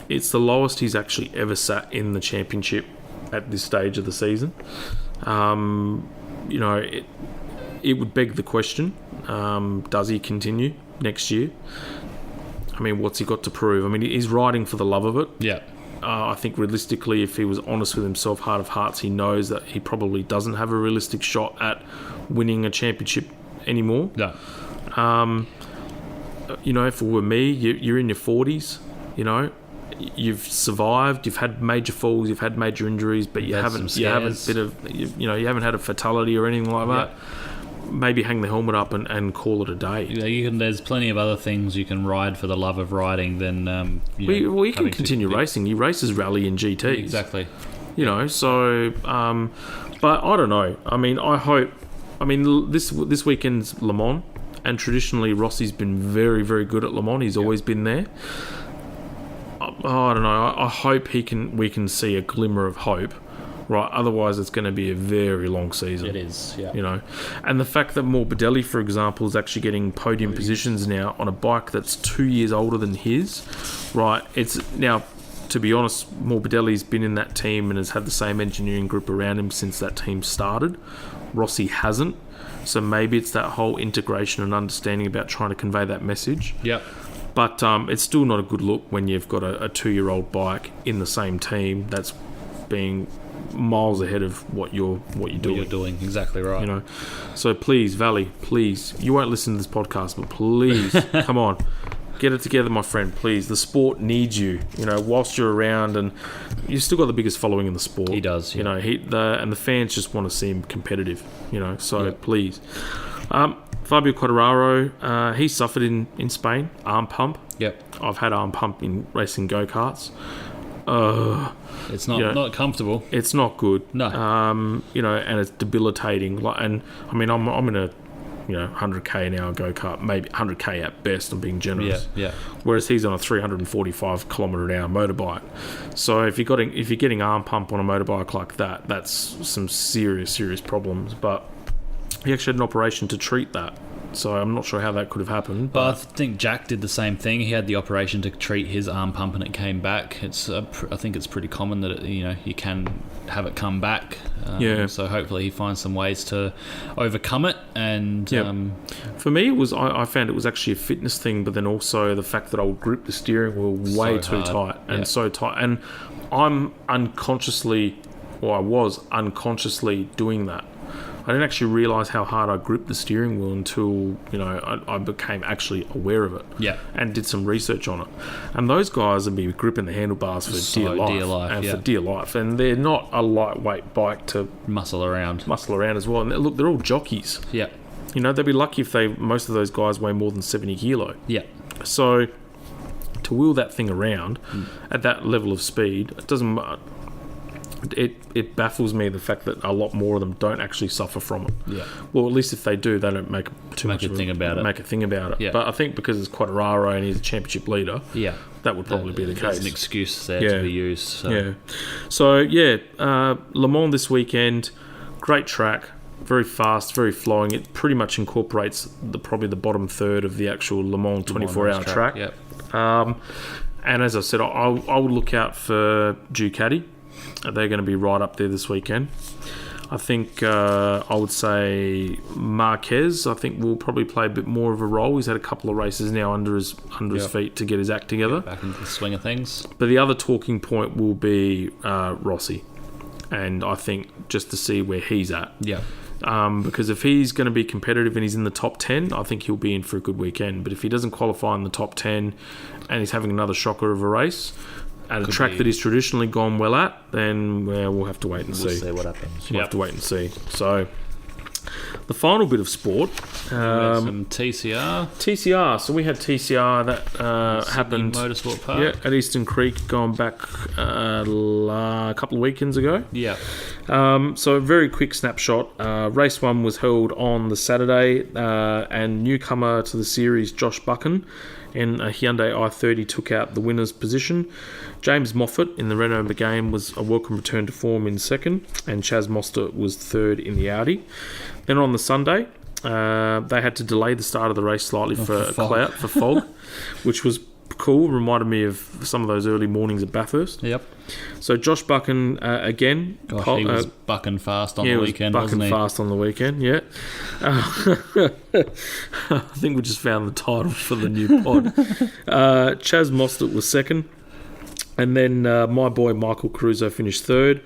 it's the lowest he's actually ever sat in the championship at this stage of the season. It would beg the question, does he continue next year? What's he got to prove? He's riding for the love of it. Yeah. I think realistically, if he was honest with himself, heart of hearts, he knows that he probably doesn't have a realistic shot at winning a championship anymore. No. If it were me, you're in your 40s, you've survived, you've had major falls, you've had major injuries, but you haven't had a fatality or anything like that. Maybe hang the helmet up and call it a day. There's plenty of other things you can ride for the love of riding than you can continue racing. He races rally and GTs. Exactly. So but I don't know. I hope. This weekend's Le Mans, and traditionally Rossi's been very, very good at Le Mans. He's always been there. I don't know. I hope we can see a glimmer of hope right? Otherwise, it's going to be a very long season. It is, yeah. You know, and the fact that Morbidelli, for example, is actually getting podium positions now on a bike that's 2 years older than his, right? It's now, to be honest, Morbidelli's been in that team and has had the same engineering group around him since that team started. Rossi hasn't. So maybe it's that whole integration and understanding about trying to convey that message. Yep. But it's still not a good look when you've got a 2-year-old bike in the same team that's being miles ahead of what you're doing. Exactly right. You know, so please, Valley, please, you won't listen to this podcast, but please, come on, get it together, my friend. Please, the sport needs you. You know, whilst you're around, and you've still got the biggest following in the sport. He does. Yeah. You know, and the fans just want to see him competitive. You know, so please. Fabio Quartararo, he suffered in Spain, arm pump. Yep. I've had arm pump in racing go-karts. It's not not comfortable. It's not good. No. You know, and it's debilitating. And I mean, I'm in a 100k an hour go-kart, maybe 100k at best. I'm being generous. Yeah. Whereas he's on a 345 kilometre an hour motorbike. So if you're getting arm pump on a motorbike like that, that's some serious problems. But he actually had an operation to treat that. So I'm not sure how that could have happened. But I think Jack did the same thing. He had the operation to treat his arm pump and it came back. I think it's pretty common that you can have it come back. So hopefully he finds some ways to overcome it. And for me, it was I found it was actually a fitness thing, but then also the fact that I would grip the steering wheel way too tight and so tight. And I was unconsciously doing that. I didn't actually realise how hard I gripped the steering wheel until, I became actually aware of it. Yeah. And did some research on it. And those guys have been gripping the handlebars for dear life. And they're not a lightweight bike to muscle around as well. And they're all jockeys. Yeah. They'd be lucky if most of those guys weigh more than 70 kilo. Yeah. So to wheel that thing around at that level of speed, it doesn't... It baffles me the fact that a lot more of them don't actually suffer from it. Yeah. Well, at least if they do, they don't make a thing about it. Yeah. But I think because it's Quartararo and he's a championship leader, that would probably be the case. There's an excuse there to be used. So. Yeah. So Le Mans this weekend, great track, very fast, very flowing. It pretty much incorporates probably the bottom third of the actual Le Mans 24-hour track. Yep. And as I said, I would look out for Ducati. They're going to be right up there this weekend. I think I would say Marquez, I think, will probably play a bit more of a role. He's had a couple of races now under his feet to get his act together. Back into the swing of things. But the other talking point will be Rossi. And I think just to see where he's at. Yeah. Because if he's going to be competitive and he's in the top 10, I think he'll be in for a good weekend. But if he doesn't qualify in the top 10 and he's having another shocker of a race... at a track that he's traditionally gone well at, then we'll have to wait and see. We'll see what happens. We'll have to wait and see. So, the final bit of sport. Some TCR. TCR. So we had TCR that happened... Motorsport Park. Yeah, at Eastern Creek, going back a couple of weekends ago. Yeah. So a very quick snapshot. Race 1 was held on the Saturday, and newcomer to the series, Josh Buchan, in a Hyundai i30 took out the winner's position. James Moffat in the Renault Megane was a welcome return to form in second, and Chaz Mostert was third in the Audi. Then on the Sunday, they had to delay the start of the race slightly for fog, which was cool. Reminded me of some of those early mornings at Bathurst. Yep. So Josh Buchan again. Gosh, he was bucking fast on the weekend, wasn't he? Fast on the weekend, yeah. I think we just found the title for the new pod. Chaz Mostert was second. And then my boy Michael Caruso finished third.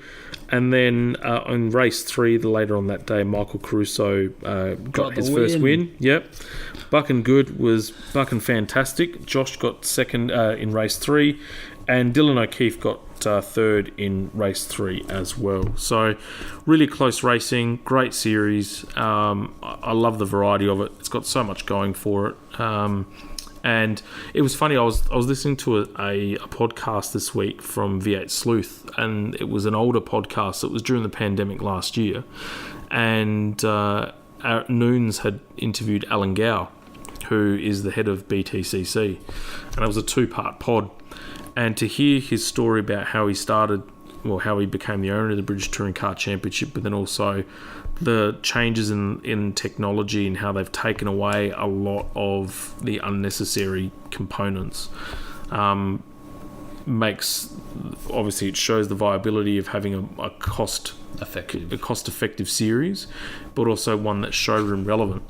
And then on race 3, later on that day, Michael Caruso got his first win. Yep. Buchan good was Buchan fantastic. Josh got second in race 3. And Dylan O'Keefe got third in race 3 as well. So really close racing, great series. I love the variety of it. It's got so much going for it. And it was funny, I was listening to a podcast this week from V8 Sleuth, and it was an older podcast. It was during the pandemic last year. And Noons had interviewed Alan Gow, who is the head of BTCC. And it was a 2-part pod. And to hear his story about how he started how he became the owner of the British Touring Car Championship, but then also the changes in technology and how they've taken away a lot of the unnecessary components. Obviously it shows the viability of having a cost-effective series, but also one that's showroom relevant.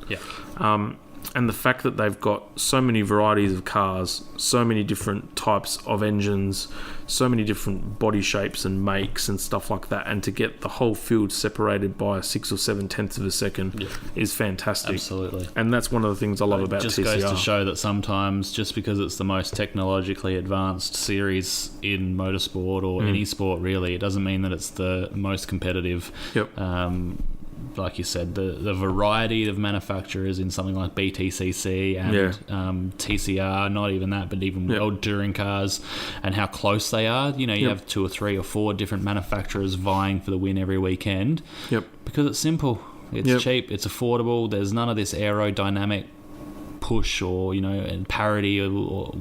And the fact that they've got so many varieties of cars, so many different types of engines, so many different body shapes and makes and stuff like that, and to get the whole field separated by 6 or 7 tenths of a second is fantastic. Absolutely. And that's one of the things I love about TCR. It just goes to show that sometimes, just because it's the most technologically advanced series in motorsport or any sport really, it doesn't mean that it's the most competitive. Like you said, the variety of manufacturers in something like BTCC and TCR, not even that, but even World Touring Cars, and how close they are. You have 2 or 3 or 4 different manufacturers vying for the win every weekend. Because it's simple, it's cheap, it's affordable. There's none of this aerodynamic push or and parity or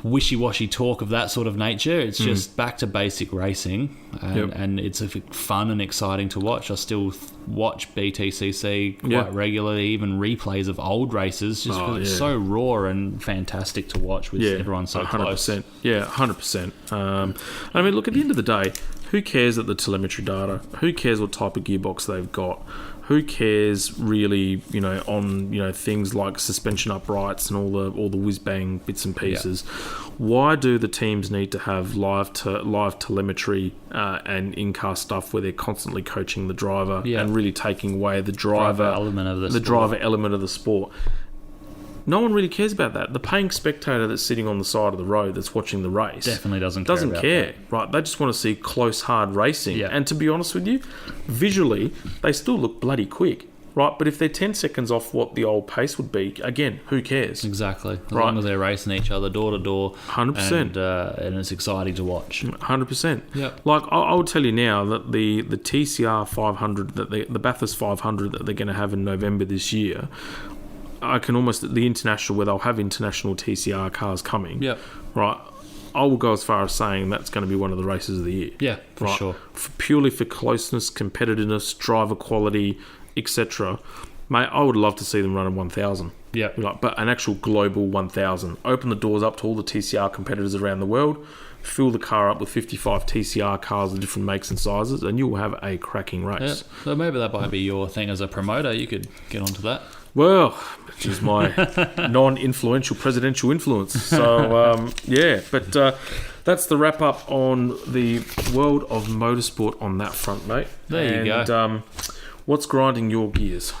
wishy-washy talk of that sort of nature. It's just back to basic racing, and it's fun and exciting to watch. I still watch BTCC quite regularly, even replays of old races, just because it's so raw and fantastic to watch with everyone so 100%. close. Yeah, 100%. I mean, look, at the end of the day, who cares at the telemetry data? Who cares what type of gearbox they've got? Who cares really, on things like suspension uprights and all the whiz bang bits and pieces? Why do the teams need to have live telemetry and in-car stuff where they're constantly coaching the driver and really taking away the driver element of driver element of the sport? No one really cares about that. The paying spectator that's sitting on the side of the road that's watching the race definitely doesn't care. That. Right? They just want to see close, hard racing. And to be honest with you, visually, they still look bloody quick. Right? But if they're 10 seconds off what the old pace would be, again, who cares? Exactly. As long as they're racing each other door to door. 100%. And it's exciting to watch. 100%. Yeah. Like, I will tell you now that the TCR 500, the Bathurst 500 that they're going to have in November this year, I can almost, the international, where they'll have international TCR cars coming. Right. I will go as far as saying that's going to be one of the races of the year. Yeah, for sure. Purely for closeness, competitiveness, driver quality, etc. Mate, I would love to see them run a 1000. But an actual global 1000. Open the doors up to all the TCR competitors around the world. Fill the car up with 55 TCR cars of different makes and sizes, and you will have a cracking race. So maybe that might be your thing as a promoter. You could get onto that. Well, which is my non-influential presidential influence. So, but that's the wrap-up on the world of motorsport on that front, mate. There you go. What's grinding your gears?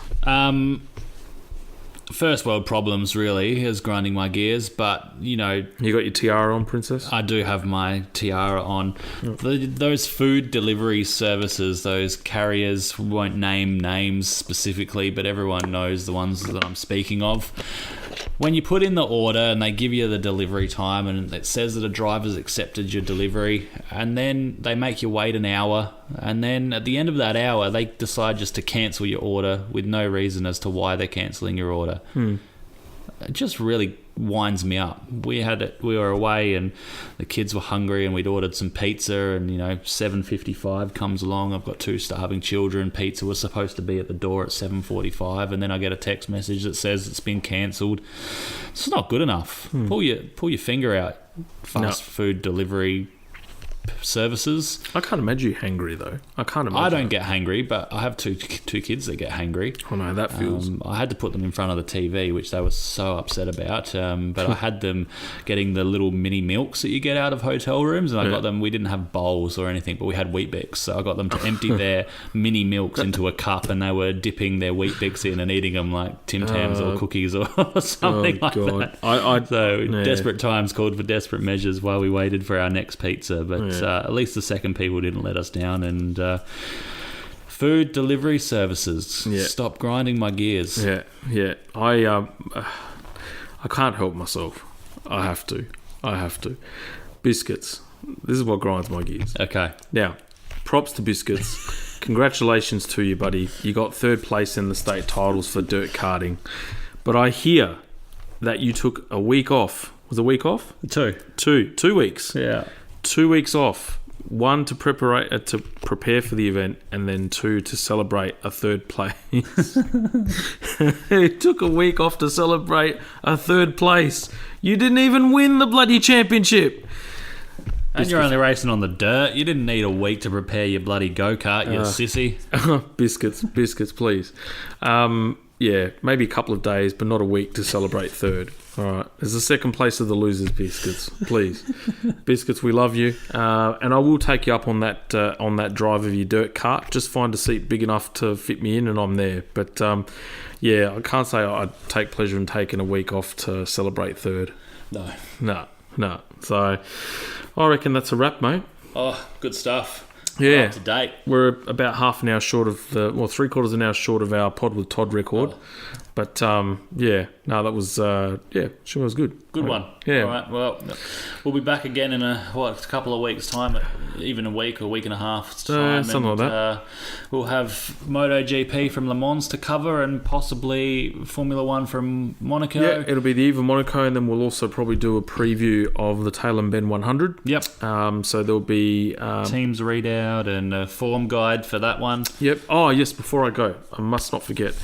First world problems really is grinding my gears, but you got your tiara on, princess. I do have my tiara on. Those food delivery services, those carriers, won't name names specifically, but everyone knows the ones that I'm speaking of. When you put in the order and they give you the delivery time and it says that a driver's accepted your delivery, and then they make you wait an hour, and then at the end of that hour they decide just to cancel your order with no reason as to why they're cancelling your order. It just really winds me up. We were away and the kids were hungry and we'd ordered some pizza, and 7:55 comes along. I've got 2 starving children. Pizza was supposed to be at the door at 7:45, and then I get a text message that says it's been cancelled. It's not good enough. Pull your finger out. Fast food delivery services. I can't imagine you hangry though. I don't get hangry, but I have two kids that get hangry. Oh no, that feels. I had to put them in front of the TV, which they were so upset about. But I had them getting the little mini milks that you get out of hotel rooms, and I got them. We didn't have bowls or anything, but we had Weet-Bix, so I got them to empty their mini milks into a cup, and they were dipping their Weet-Bix in and eating them like Tim Tams or cookies or something like that. Desperate times called for desperate measures while we waited for our next pizza, but. At least the second people didn't let us down. And food delivery services, stop grinding my gears. I can't help myself. I have to. Biscuits. This is what grinds my gears. Okay. Now, props to Biscuits. Congratulations to you, buddy. You got 3rd place in the state titles for dirt karting. But I hear that you took a week off. Was it a week off? 2. 2 weeks. Yeah. 2 weeks off 1 to prepare for the event, and then 2 to celebrate a third place. It took a week off to celebrate a third place. You didn't even win the bloody championship. And you're only racing on the dirt. You didn't need a week to prepare your bloody go-kart, you sissy. Biscuits, please. Yeah, maybe a couple of days, but not a week to celebrate third. All right. There's the second place of the losers, Biscuits. Please. Biscuits, we love you. And I will take you up on that drive of your dirt cart. Just find a seat big enough to fit me in and I'm there. But, yeah, I can't say I take pleasure in taking a week off to celebrate third. No. So I reckon that's a wrap, mate. Oh, good stuff. Yeah. Up to date. We're about half an hour short of 3/4 an hour short of our Pod with Todd record. Oh. But, that was, sure was good. Good one. Yeah. All right, well, we'll be back again in a couple of weeks' time, even a week or week and a half's time. Something like that. We'll have Motogp from Le Mans to cover and possibly Formula 1 from Monaco. Yeah, it'll be the eve of Monaco, and then we'll also probably do a preview of the Tailem Bend 100. Yep. So there'll be... teams readout and a form guide for that one. Yep. Oh, yes, before I go, I must not forget...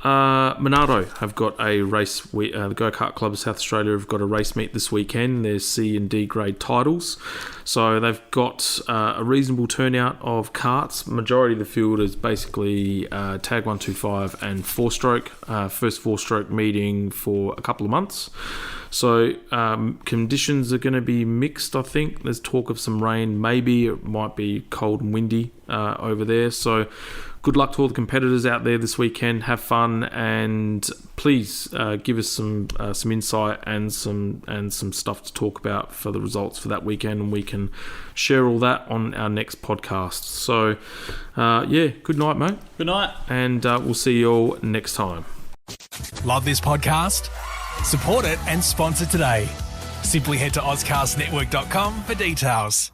Monado have got a race. The Go-Kart Club of South Australia have got a race meet this weekend. There's C and D grade titles, so they've got a reasonable turnout of karts. Majority of the field is basically Tag 125 and 4-stroke. First 4-stroke meeting for a couple of months. So conditions are going to be mixed, I think. There's talk of some rain. Maybe it might be cold and windy over there. So good luck to all the competitors out there this weekend. Have fun, and please give us some insight and some stuff to talk about for the results for that weekend, and we can share all that on our next podcast. So, good night, mate. Good night. And we'll see you all next time. Love this podcast? Support it and sponsor today. Simply head to AuscastNetwork.com for details.